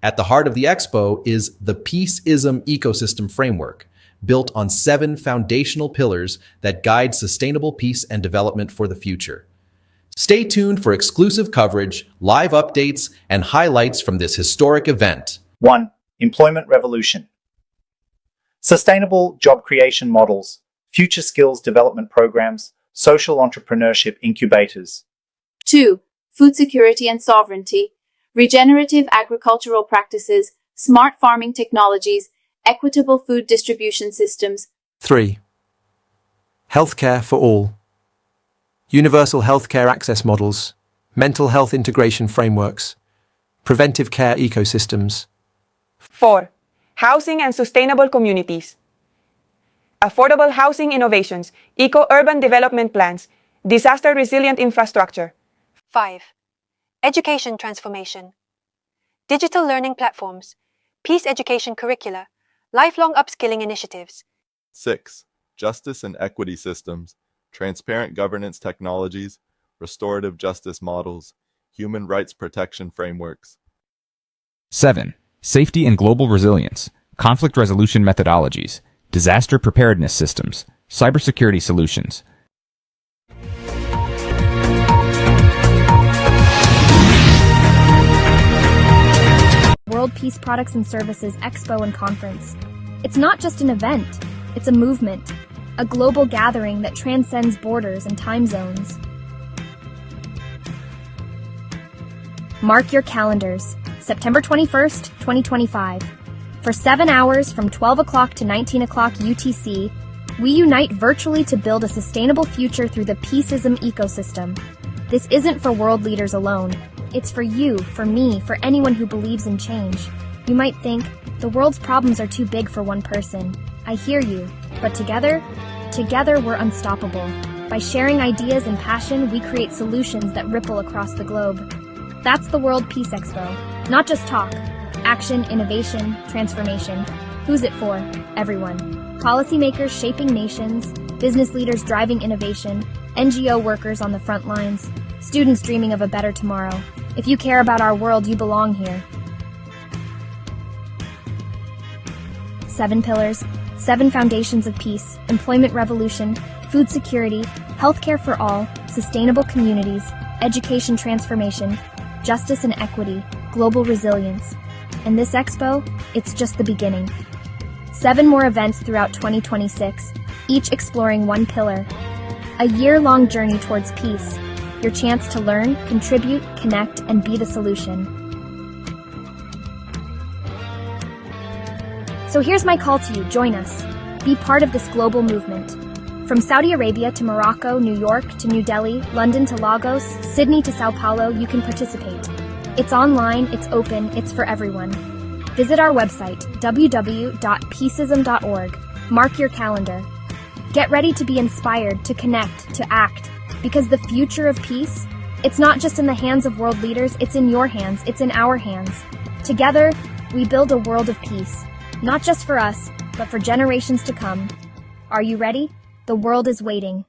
At the heart of the expo is the Peaceism Ecosystem framework, built on 7 foundational pillars that guide sustainable peace and development for the future. Stay tuned for exclusive coverage, live updates, and highlights from this historic event. 1. Employment Revolution. Sustainable job creation models, future skills development programs, social entrepreneurship incubators. 2. Food security and sovereignty, regenerative agricultural practices, smart farming technologies, equitable food distribution systems. 3. Healthcare for all. Universal healthcare access models, mental health integration frameworks, preventive care ecosystems. 4. Housing and sustainable communities. Affordable housing innovations, eco-urban development plans, disaster-resilient infrastructure. 5. Education transformation. Digital learning platforms, peace education curricula, lifelong upskilling initiatives. 6. Justice and Equity Systems, transparent governance technologies, restorative justice models, human rights protection frameworks. 7. Safety and Global Resilience, conflict resolution methodologies, disaster preparedness systems, cybersecurity solutions. World Peace Products and Services Expo and Conference. It's not just an event, it's a movement, a global gathering that transcends borders and time zones. Mark your calendars, September 21st, 2025. For 7 hours from 12 o'clock to 19 o'clock UTC, we unite virtually to build a sustainable future through the Peaceism Ecosystem. This isn't for world leaders alone. It's for you, for me, for anyone who believes in change. You might think, the world's problems are too big for one person. I hear you. But together we're unstoppable. By sharing ideas and passion, we create solutions that ripple across the globe. That's the World Peace Expo. Not just talk. Action, innovation, transformation. Who's it for? Everyone. Policymakers shaping nations, business leaders driving innovation, NGO workers on the front lines, students dreaming of a better tomorrow. If you care about our world, you belong here. 7 pillars, 7 foundations of peace, employment revolution, food security, healthcare for all, sustainable communities, education transformation, justice and equity, global resilience. And this expo, it's just the beginning. 7 more events throughout 2026, each exploring one pillar. A year-long journey towards peace. Your chance to learn, contribute, connect, and be the solution. So here's my call to you, join us. Be part of this global movement. From Saudi Arabia to Morocco, New York to New Delhi, London to Lagos, Sydney to Sao Paulo, you can participate. It's online, it's open, it's for everyone. Visit our website, www.peaceism.org. Mark your calendar. Get ready to be inspired, to connect, to act. Because the future of peace, it's not just in the hands of world leaders, it's in your hands, it's in our hands. Together, we build a world of peace. Not just for us, but for generations to come. Are you ready? The world is waiting.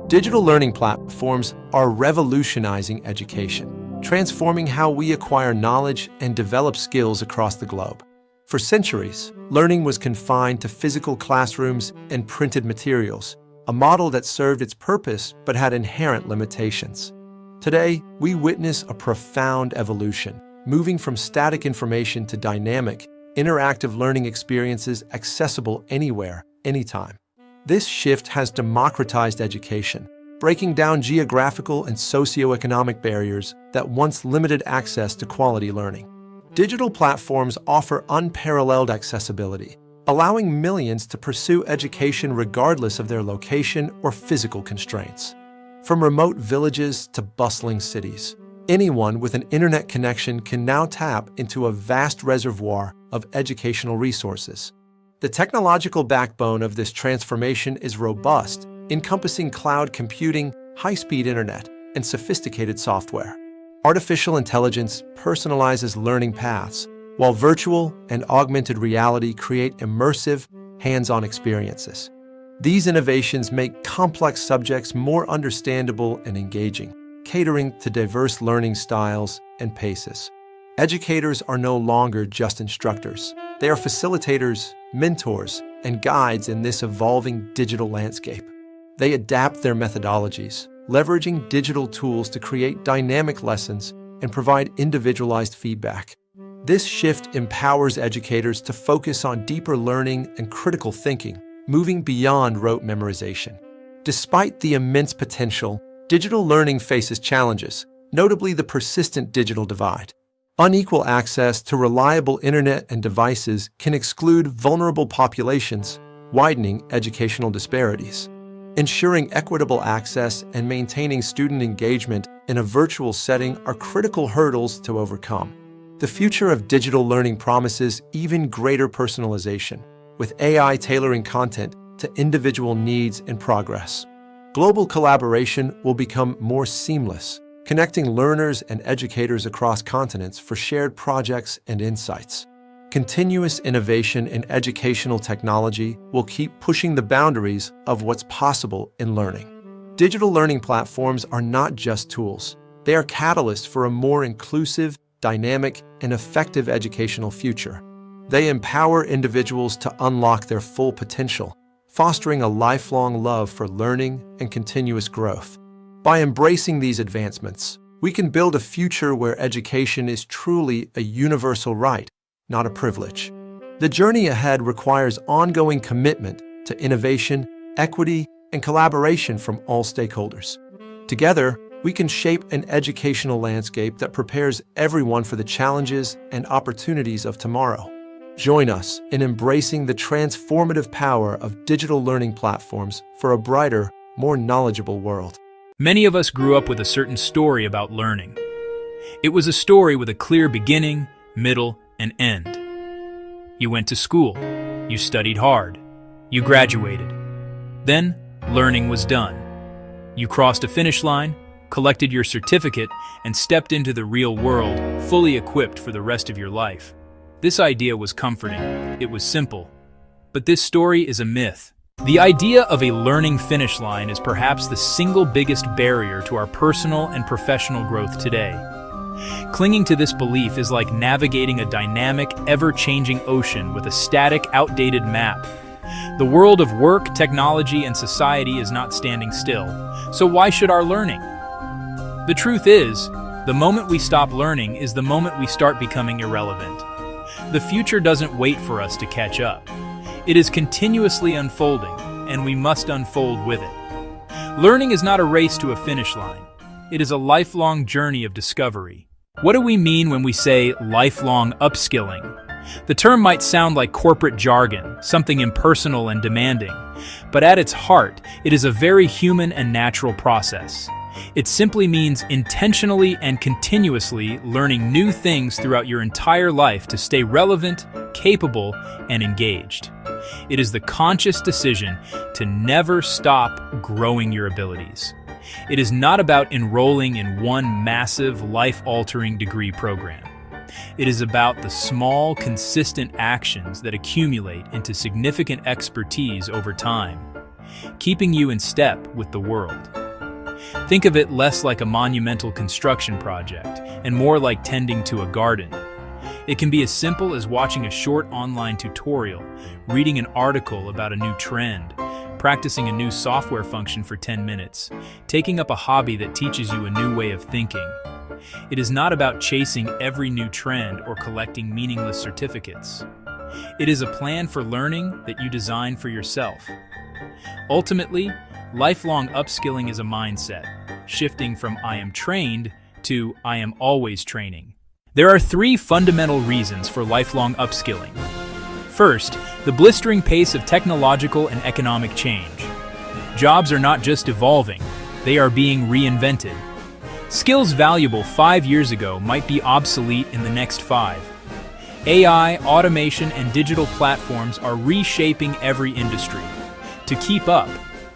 Digital learning platforms are revolutionizing education, transforming how we acquire knowledge and develop skills across the globe. For centuries, learning was confined to physical classrooms and printed materials, a model that served its purpose but had inherent limitations. Today, we witness a profound evolution, moving from static information to dynamic, interactive learning experiences accessible anywhere, anytime. This shift has democratized education, breaking down geographical and socioeconomic barriers that once limited access to quality learning. Digital platforms offer unparalleled accessibility, allowing millions to pursue education regardless of their location or physical constraints. From remote villages to bustling cities, anyone with an internet connection can now tap into a vast reservoir of educational resources. The technological backbone of this transformation is robust, encompassing cloud computing, high-speed internet, and sophisticated software. Artificial intelligence personalizes learning paths, while virtual and augmented reality create immersive, hands-on experiences. These innovations make complex subjects more understandable and engaging, catering to diverse learning styles and paces. Educators are no longer just instructors. They are facilitators, mentors, and guides in this evolving digital landscape. They adapt their methodologies, leveraging digital tools to create dynamic lessons and provide individualized feedback. This shift empowers educators to focus on deeper learning and critical thinking, moving beyond rote memorization. Despite the immense potential, digital learning faces challenges, notably the persistent digital divide. Unequal access to reliable internet and devices can exclude vulnerable populations, widening educational disparities. Ensuring equitable access and maintaining student engagement in a virtual setting are critical hurdles to overcome. The future of digital learning promises even greater personalization, with AI tailoring content to individual needs and progress. Global collaboration will become more seamless, connecting learners and educators across continents for shared projects and insights. Continuous innovation in educational technology will keep pushing the boundaries of what's possible in learning. Digital learning platforms are not just tools. They are catalysts for a more inclusive, dynamic, and effective educational future. They empower individuals to unlock their full potential, fostering a lifelong love for learning and continuous growth. By embracing these advancements, we can build a future where education is truly a universal right, not a privilege. The journey ahead requires ongoing commitment to innovation, equity, and collaboration from all stakeholders. Together, we can shape an educational landscape that prepares everyone for the challenges and opportunities of tomorrow. Join us in embracing the transformative power of digital learning platforms for a brighter, more knowledgeable world. Many of us grew up with a certain story about learning. It was a story with a clear beginning, middle, and end. You went to school. You studied hard. You graduated. Then, learning was done. You crossed a finish line, collected your certificate, and stepped into the real world, fully equipped for the rest of your life. This idea was comforting. It was simple. But this story is a myth. The idea of a learning finish line is perhaps the single biggest barrier to our personal and professional growth today. Clinging to this belief is like navigating a dynamic, ever-changing ocean with a static, outdated map. The world of work, technology, and society is not standing still. So why should our learning? The truth is, the moment we stop learning is the moment we start becoming irrelevant. The future doesn't wait for us to catch up. It is continuously unfolding, and we must unfold with it. Learning is not a race to a finish line. It is a lifelong journey of discovery. What do we mean when we say lifelong upskilling? The term might sound like corporate jargon, something impersonal and demanding, but at its heart, it is a very human and natural process. It simply means intentionally and continuously learning new things throughout your entire life to stay relevant, capable, and engaged. It is the conscious decision to never stop growing your abilities. It is not about enrolling in one massive, life-altering degree program. It is about the small, consistent actions that accumulate into significant expertise over time, keeping you in step with the world. Think of it less like a monumental construction project and more like tending to a garden. It can be as simple as watching a short online tutorial, reading an article about a new trend, practicing a new software function for 10 minutes, taking up a hobby that teaches you a new way of thinking. It is not about chasing every new trend or collecting meaningless certificates. It is a plan for learning that you design for yourself. Ultimately, lifelong upskilling is a mindset, shifting from I am trained to I am always training. There are 3 fundamental reasons for lifelong upskilling. First, the blistering pace of technological and economic change. Jobs are not just evolving, they are being reinvented. Skills valuable 5 years ago might be obsolete in the next 5. AI, automation, and digital platforms are reshaping every industry. To keep up,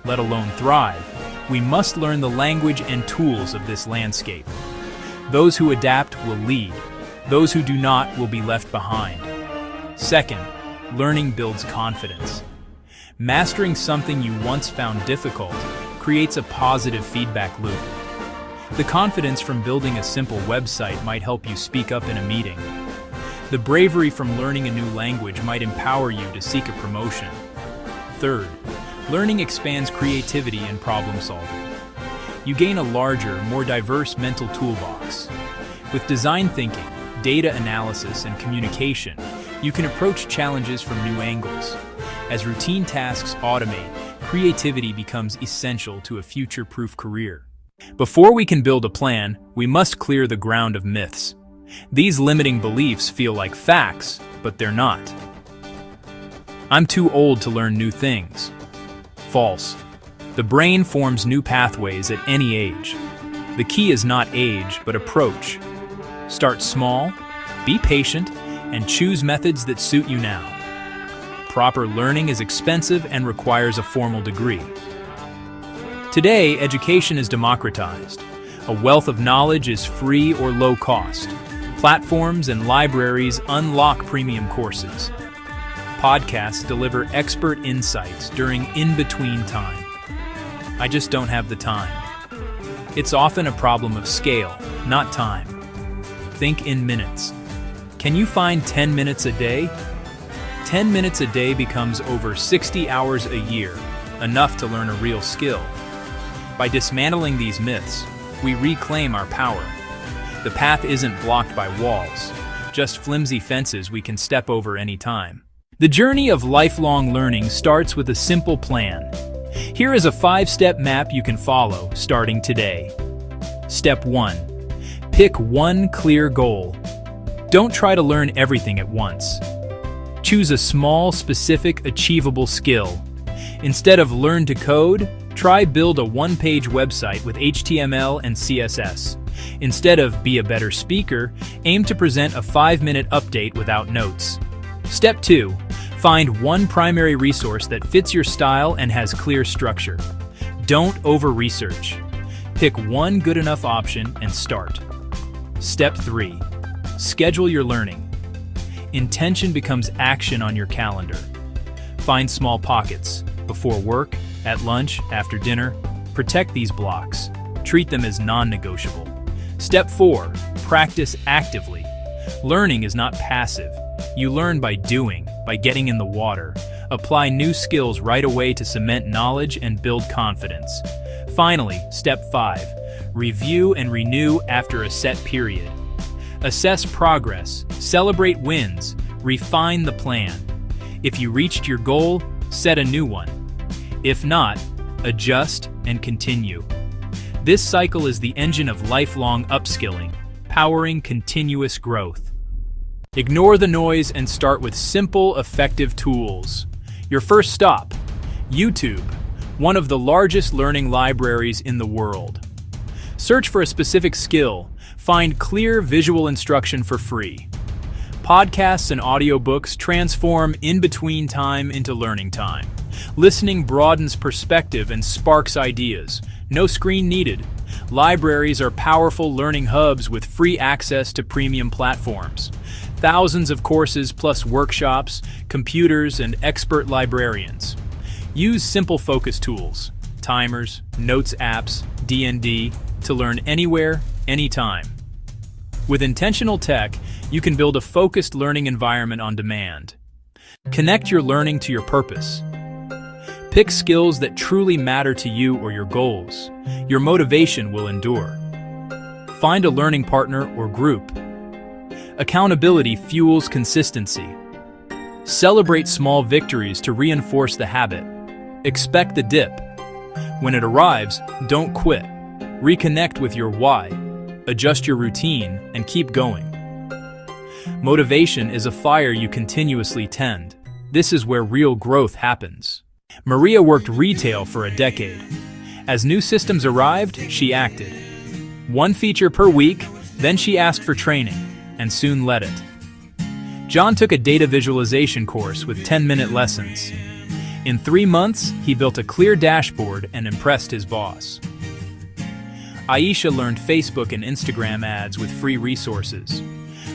let alone thrive, we must learn the language and tools of this landscape. Those who adapt will lead. Those who do not will be left behind. Second, learning builds confidence. Mastering something you once found difficult creates a positive feedback loop. The confidence from building a simple website might help you speak up in a meeting. The bravery from learning a new language might empower you to seek a promotion. Third, learning expands creativity and problem solving. You gain a larger, more diverse mental toolbox. With design thinking, data analysis, and communication, you can approach challenges from new angles. As routine tasks automate, creativity becomes essential to a future-proof career. Before we can build a plan, we must clear the ground of myths. These limiting beliefs feel like facts, but they're not. I'm too old to learn new things. False. The brain forms new pathways at any age. The key is not age, but approach. Start small, be patient, and choose methods that suit you now. Proper learning is expensive and requires a formal degree. Today, education is democratized. A wealth of knowledge is free or low cost. Platforms and libraries unlock premium courses. Podcasts deliver expert insights during in-between time. I just don't have the time. It's often a problem of scale, not time. Think in minutes. Can you find 10 minutes a day? 10 minutes a day becomes over 60 hours a year, enough to learn a real skill. By dismantling these myths, we reclaim our power. The path isn't blocked by walls, just flimsy fences we can step over any time. The journey of lifelong learning starts with a simple plan. Here is a 5-step map you can follow starting today. Step 1. Pick one clear goal. Don't try to learn everything at once. Choose a small, specific, achievable skill. Instead of learn to code, try build a one-page website with HTML and CSS. Instead of be a better speaker, aim to present a 5-minute update without notes. Step 2. Find one primary resource that fits your style and has clear structure. Don't over-research. Pick one good enough option and start. Step 3. Schedule your learning. Intention becomes action on your calendar. Find small pockets. Before work, at lunch, after dinner. Protect these blocks. Treat them as non-negotiable. Step 4. Practice actively. Learning is not passive. You learn by doing, by getting in the water. Apply new skills right away to cement knowledge and build confidence. Finally, Step 5. Review and renew after a set period. Assess progress, celebrate wins, refine the plan. If you reached your goal, set a new one. If not, adjust and continue. This cycle is the engine of lifelong upskilling, powering continuous growth. Ignore the noise and start with simple, effective tools. Your first stop, YouTube, one of the largest learning libraries in the world. Search for a specific skill, find clear visual instruction for free. Podcasts and audiobooks transform in-between time into learning time. Listening broadens perspective and sparks ideas. No screen needed. Libraries are powerful learning hubs with free access to premium platforms. Thousands of courses plus workshops, computers, and expert librarians. Use simple focus tools, timers, notes apps, D&D, to learn anywhere, anytime. With intentional tech, you can build a focused learning environment on demand. Connect your learning to your purpose. Pick skills that truly matter to you or your goals. Your motivation will endure. Find a learning partner or group. Accountability fuels consistency. Celebrate small victories to reinforce the habit. Expect the dip. When it arrives, don't quit. Reconnect with your why. Adjust your routine and keep going. Motivation is a fire you continuously tend. This is where real growth happens. Maria worked retail for a decade. As new systems arrived, she acted. One feature per week, then she asked for training, and soon led it. John took a data visualization course with 10-minute lessons. In 3 months, he built a clear dashboard and impressed his boss. Aisha learned Facebook and Instagram ads with free resources.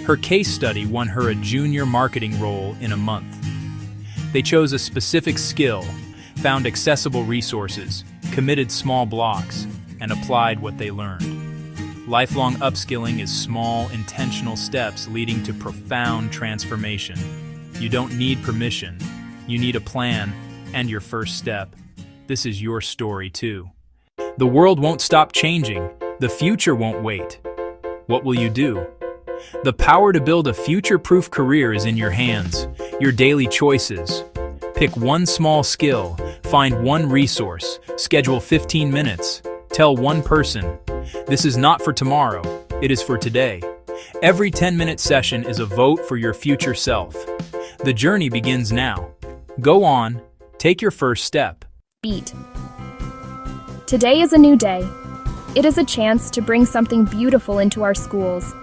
Her case study won her a junior marketing role in a month. They chose a specific skill, found accessible resources, committed small blocks, and applied what they learned. Lifelong upskilling is small, intentional steps leading to profound transformation. You don't need permission. You need a plan and your first step. This is your story too. The world won't stop changing. The future won't wait. What will you do? The power to build a future-proof career is in your hands, your daily choices. Pick one small skill, find one resource, schedule 15 minutes, tell one person. This is not for tomorrow, it is for today. Every 10-minute session is a vote for your future self. The journey begins now. Go on, take your first step. Beat. Today is a new day. It is a chance to bring something beautiful into our schools.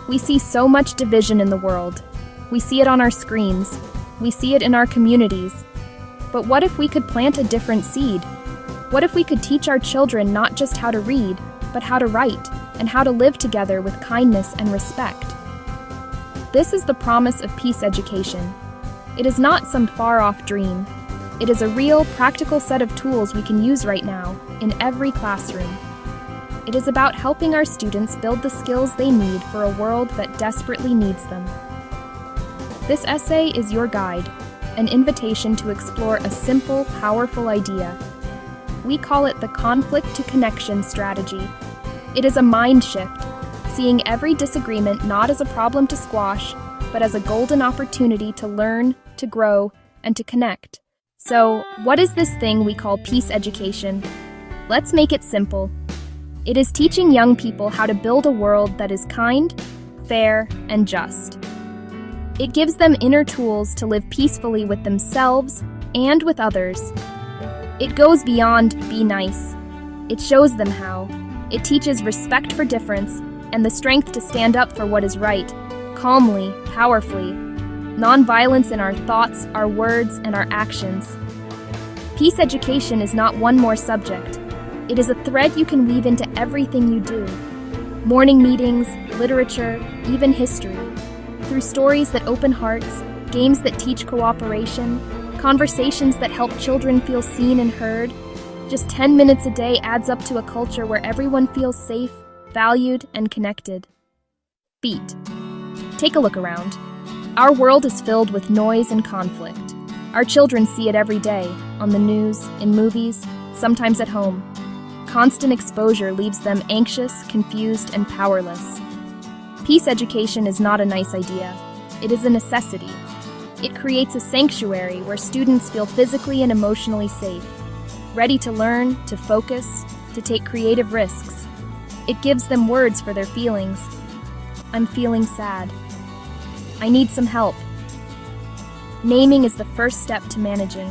We see so much division in the world. We see it on our screens. We see it in our communities. But what if we could plant a different seed? What if we could teach our children not just how to read, but how to write, and how to live together with kindness and respect? This is the promise of peace education. It is not some far-off dream. It is a real, practical set of tools we can use right now, in every classroom. It is about helping our students build the skills they need for a world that desperately needs them. This essay is your guide, an invitation to explore a simple, powerful idea. We call it the conflict to connection strategy. It is a mind shift, seeing every disagreement not as a problem to squash, but as a golden opportunity to learn, to grow, and to connect. So, what is this thing we call peace education? Let's make it simple. It is teaching young people how to build a world that is kind, fair, and just. It gives them inner tools to live peacefully with themselves and with others. It goes beyond be nice. It shows them how. It teaches respect for difference and the strength to stand up for what is right, calmly, powerfully. Nonviolence in our thoughts, our words, and our actions. Peace education is not one more subject. It is a thread you can weave into everything you do. Morning meetings, literature, even history. Through stories that open hearts, games that teach cooperation, conversations that help children feel seen and heard, just 10 minutes a day adds up to a culture where everyone feels safe, valued, and connected. Beat. Take a look around. Our world is filled with noise and conflict. Our children see it every day, on the news, in movies, sometimes at home. Constant exposure leaves them anxious, confused, and powerless. Peace education is not a nice idea. It is a necessity. It creates a sanctuary where students feel physically and emotionally safe, ready to learn, to focus, to take creative risks. It gives them words for their feelings. I'm feeling sad. I need some help. Naming is the first step to managing.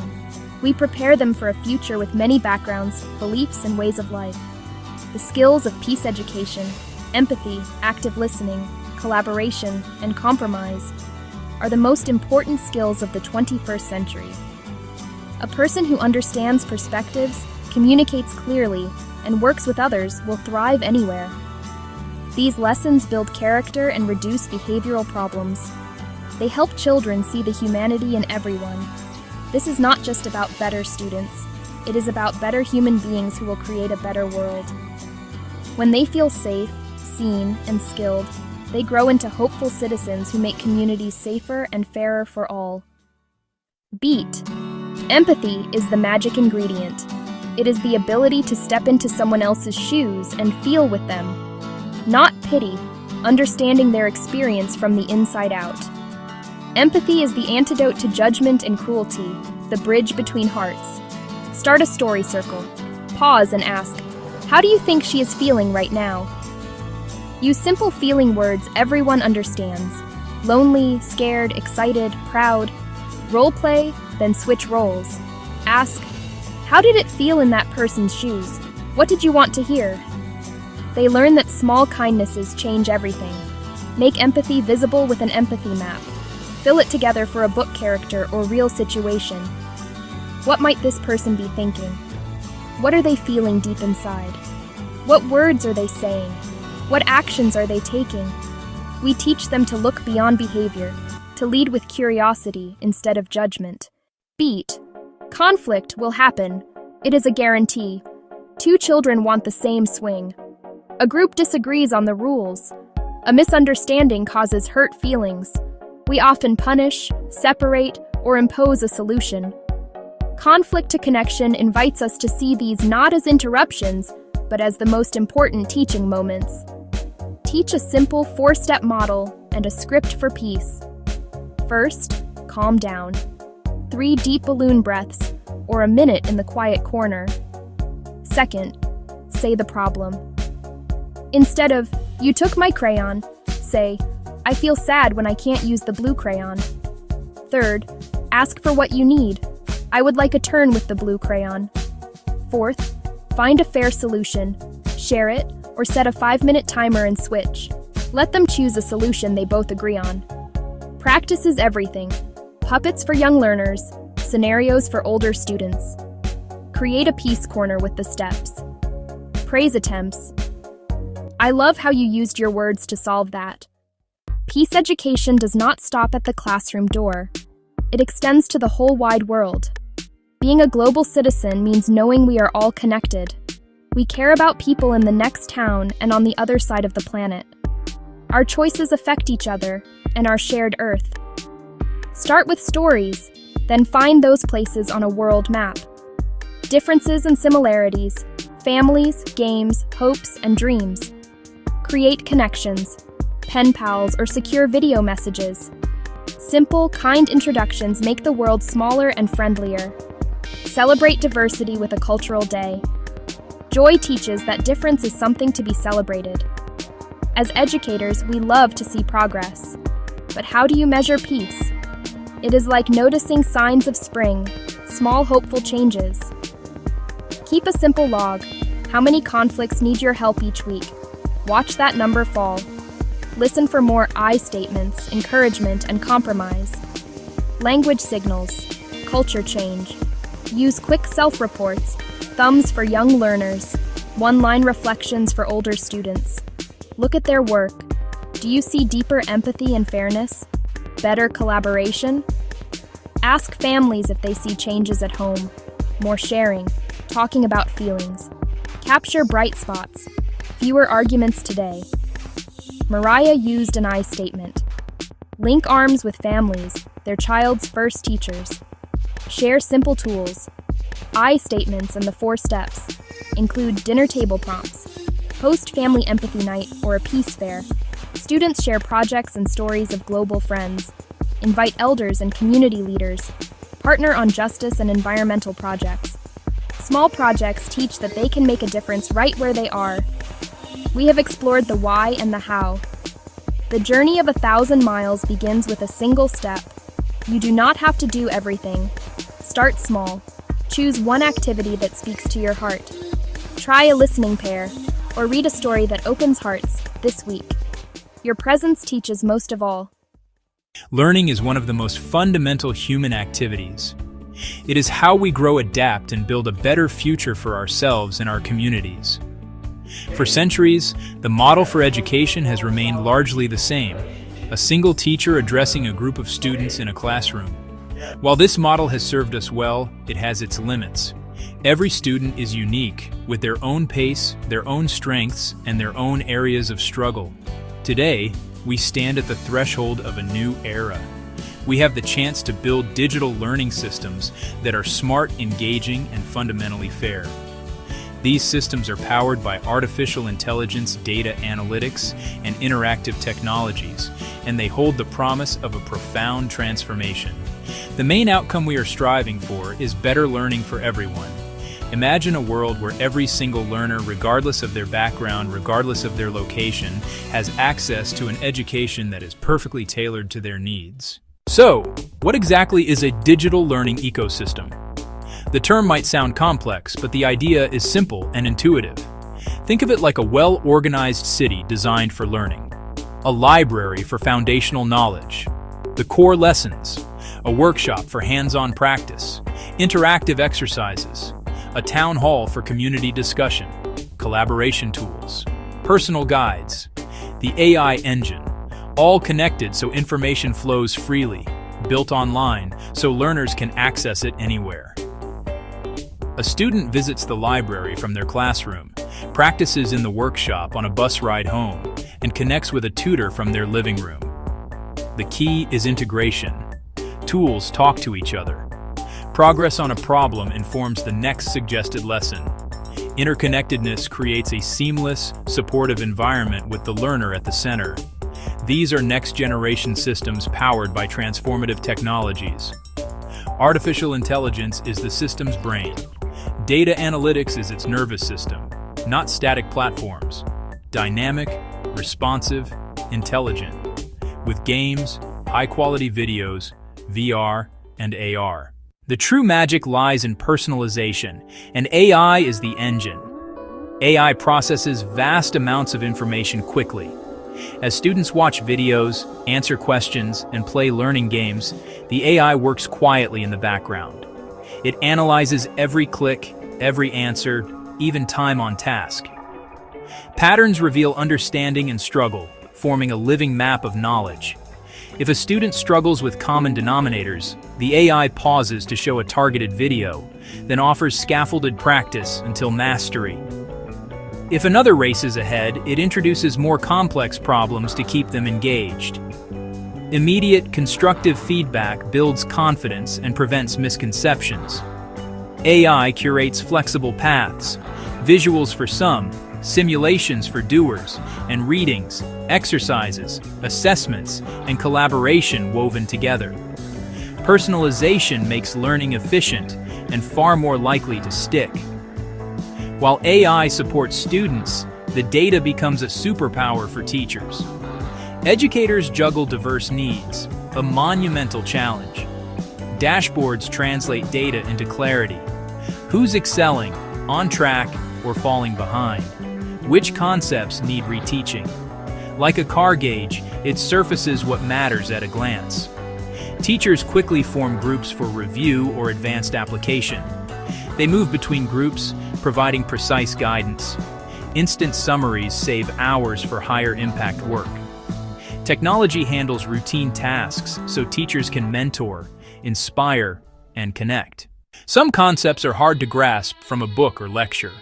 We prepare them for a future with many backgrounds, beliefs, and ways of life. The skills of peace education, empathy, active listening, collaboration, and compromise are the most important skills of the 21st century. A person who understands perspectives, communicates clearly, and works with others will thrive anywhere. These lessons build character and reduce behavioral problems. They help children see the humanity in everyone. This is not just about better students. It is about better human beings who will create a better world. When they feel safe, seen, and skilled, they grow into hopeful citizens who make communities safer and fairer for all. Beat. Empathy is the magic ingredient. It is the ability to step into someone else's shoes and feel with them. Not pity, understanding their experience from the inside out. Empathy is the antidote to judgment and cruelty, the bridge between hearts. Start a story circle. Pause and ask, how do you think she is feeling right now? Use simple feeling words everyone understands. Lonely, scared, excited, proud. Role play, then switch roles. Ask, how did it feel in that person's shoes? What did you want to hear? They learn that small kindnesses change everything. Make empathy visible with an empathy map. Fill it together for a book character or real situation. What might this person be thinking? What are they feeling deep inside? What words are they saying? What actions are they taking? We teach them to look beyond behavior, to lead with curiosity instead of judgment. Beat. Conflict will happen. It is a guarantee. Two children want the same swing. A group disagrees on the rules. A misunderstanding causes hurt feelings. We often punish, separate, or impose a solution. Conflict to connection invites us to see these not as interruptions, but as the most important teaching moments. Teach a simple 4-step model and a script for peace. First, calm down. 3 deep balloon breaths, or a minute in the quiet corner. Second, say the problem. Instead of, you took my crayon, say, I feel sad when I can't use the blue crayon. Third, ask for what you need. I would like a turn with the blue crayon. Fourth, find a fair solution. Share it, or set a 5-minute timer and switch. Let them choose a solution they both agree on. Practice is everything. Puppets for young learners, scenarios for older students. Create a peace corner with the steps. Praise attempts. I love how you used your words to solve that. Peace education does not stop at the classroom door. It extends to the whole wide world. Being a global citizen means knowing we are all connected. We care about people in the next town and on the other side of the planet. Our choices affect each other and our shared Earth. Start with stories, then find those places on a world map. Differences and similarities, families, games, hopes, and dreams. Create connections, pen pals, or secure video messages. Simple, kind introductions make the world smaller and friendlier. Celebrate diversity with a cultural day. Joy teaches that difference is something to be celebrated. As educators, we love to see progress. But how do you measure peace? It is like noticing signs of spring, small hopeful changes. Keep a simple log. How many conflicts need your help each week? Watch that number fall. Listen for more I statements, encouragement, and compromise. Language signals, culture change. Use quick self-reports, thumbs for young learners, one-line reflections for older students. Look at their work. Do you see deeper empathy and fairness? Better collaboration? Ask families if they see changes at home. More sharing, talking about feelings. Capture bright spots. Fewer arguments today. Mariah used an I statement. Link arms with families, their child's first teachers. Share simple tools. I statements and the 4 steps include dinner table prompts, host family empathy night or a peace fair. Students share projects and stories of global friends. Invite elders and community leaders. Partner on justice and environmental projects. Small projects teach that they can make a difference right where they are. We have explored the why and the how. The journey of 1,000 miles begins with a single step. You do not have to do everything. Start small. Choose one activity that speaks to your heart. Try a listening pair, or read a story that opens hearts this week. Your presence teaches most of all. Learning is one of the most fundamental human activities. It is how we grow, adapt, and build a better future for ourselves and our communities. For centuries, the model for education has remained largely the same: a single teacher addressing a group of students in a classroom. While this model has served us well, it has its limits. Every student is unique, with their own pace, their own strengths, and their own areas of struggle. Today, we stand at the threshold of a new era. We have the chance to build digital learning systems that are smart, engaging, and fundamentally fair. These systems are powered by artificial intelligence, data analytics, and interactive technologies, and they hold the promise of a profound transformation. The main outcome we are striving for is better learning for everyone. Imagine a world where every single learner, regardless of their background, regardless of their location, has access to an education that is perfectly tailored to their needs. So, what exactly is a digital learning ecosystem? The term might sound complex, but the idea is simple and intuitive. Think of it like a well-organized city designed for learning. A library for foundational knowledge. The core lessons. A workshop for hands-on practice. Interactive exercises. A town hall for community discussion. Collaboration tools. Personal guides. The AI engine. All connected so information flows freely. Built online so learners can access it anywhere. A student visits the library from their classroom, practices in the workshop on a bus ride home, and connects with a tutor from their living room. The key is integration. Tools talk to each other. Progress on a problem informs the next suggested lesson. Interconnectedness creates a seamless, supportive environment with the learner at the center. These are next-generation systems powered by transformative technologies. Artificial intelligence is the system's brain. Data analytics is its nervous system, not static platforms. Dynamic, responsive, intelligent. With games, high-quality videos, VR, and AR. The true magic lies in personalization, and AI is the engine. AI processes vast amounts of information quickly. As students watch videos, answer questions, and play learning games, the AI works quietly in the background. It analyzes every click, every answer, even time on task. Patterns reveal understanding and struggle, forming a living map of knowledge. If a student struggles with common denominators, the AI pauses to show a targeted video, then offers scaffolded practice until mastery. If another races ahead, it introduces more complex problems to keep them engaged. Immediate, constructive feedback builds confidence and prevents misconceptions. AI curates flexible paths, visuals for some, simulations for doers, and readings, exercises, assessments, and collaboration woven together. Personalization makes learning efficient and far more likely to stick. While AI supports students, the data becomes a superpower for teachers. Educators juggle diverse needs, a monumental challenge. Dashboards translate data into clarity. Who's excelling, on track, or falling behind? Which concepts need reteaching? Like a car gauge, it surfaces what matters at a glance. Teachers quickly form groups for review or advanced application. They move between groups, providing precise guidance. Instant summaries save hours for higher impact work. Technology handles routine tasks so teachers can mentor, inspire, and connect. Some concepts are hard to grasp from a book or lecture.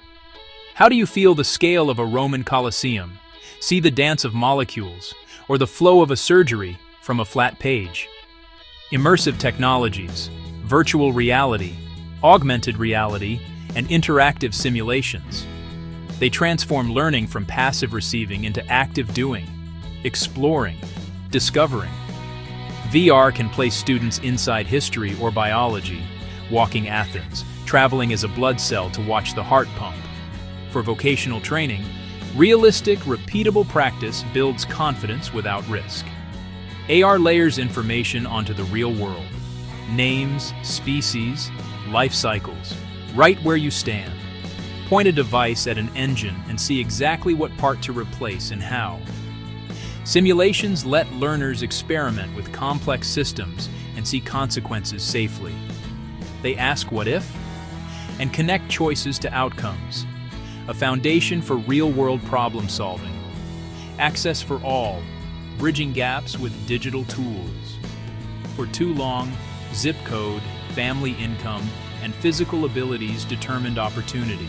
How do you feel the scale of a Roman Colosseum, see the dance of molecules, or the flow of a surgery from a flat page? Immersive technologies, virtual reality, augmented reality, and interactive simulations. They transform learning from passive receiving into active doing, exploring, discovering. VR can place students inside history or biology, walking Athens, traveling as a blood cell to watch the heart pump. For vocational training, realistic, repeatable practice builds confidence without risk. AR layers information onto the real world. Names, species, life cycles, right where you stand. Point a device at an engine and see exactly what part to replace and how. Simulations let learners experiment with complex systems and see consequences safely. They ask what if, and connect choices to outcomes. A foundation for real-world problem solving. Access for all, bridging gaps with digital tools. For too long, zip code, family income, and physical abilities determined opportunity.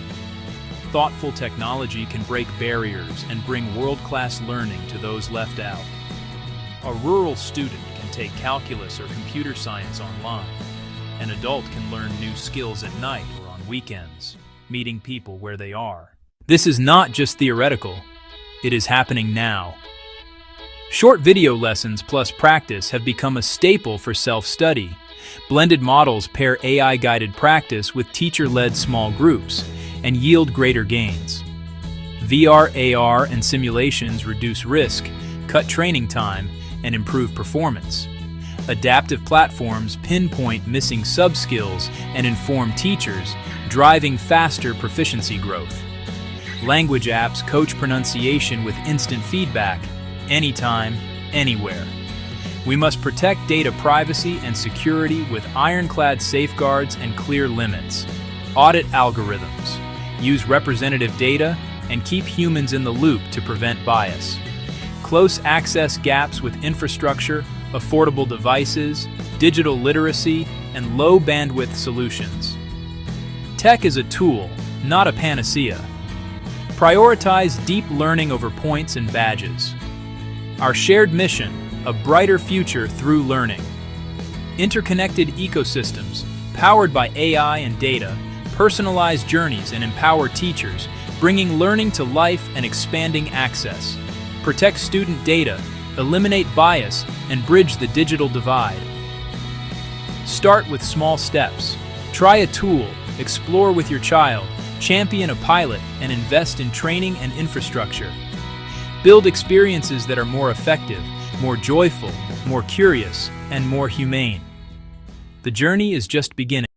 Thoughtful technology can break barriers and bring world-class learning to those left out. A rural student can take calculus or computer science online. An adult can learn new skills at night or on weekends, meeting people where they are. This is not just theoretical, it is happening now. Short video lessons plus practice have become a staple for self-study. Blended models pair AI-guided practice with teacher-led small groups and yield greater gains. VR, AR, and simulations reduce risk, cut training time, and improve performance. Adaptive platforms pinpoint missing sub-skills and inform teachers, driving faster proficiency growth. Language apps coach pronunciation with instant feedback, anytime, anywhere. We must protect data privacy and security with ironclad safeguards and clear limits. Audit algorithms, use representative data, and keep humans in the loop to prevent bias. Close access gaps with infrastructure, affordable devices, digital literacy, and low bandwidth solutions. Tech is a tool, not a panacea. Prioritize deep learning over points and badges. Our shared mission, a brighter future through learning. Interconnected ecosystems, powered by AI and data, personalize journeys and empower teachers, bringing learning to life and expanding access. Protect student data, eliminate bias, and bridge the digital divide. Start with small steps. Try a tool, explore with your child, champion a pilot, and invest in training and infrastructure. Build experiences that are more effective, more joyful, more curious, and more humane. The journey is just beginning.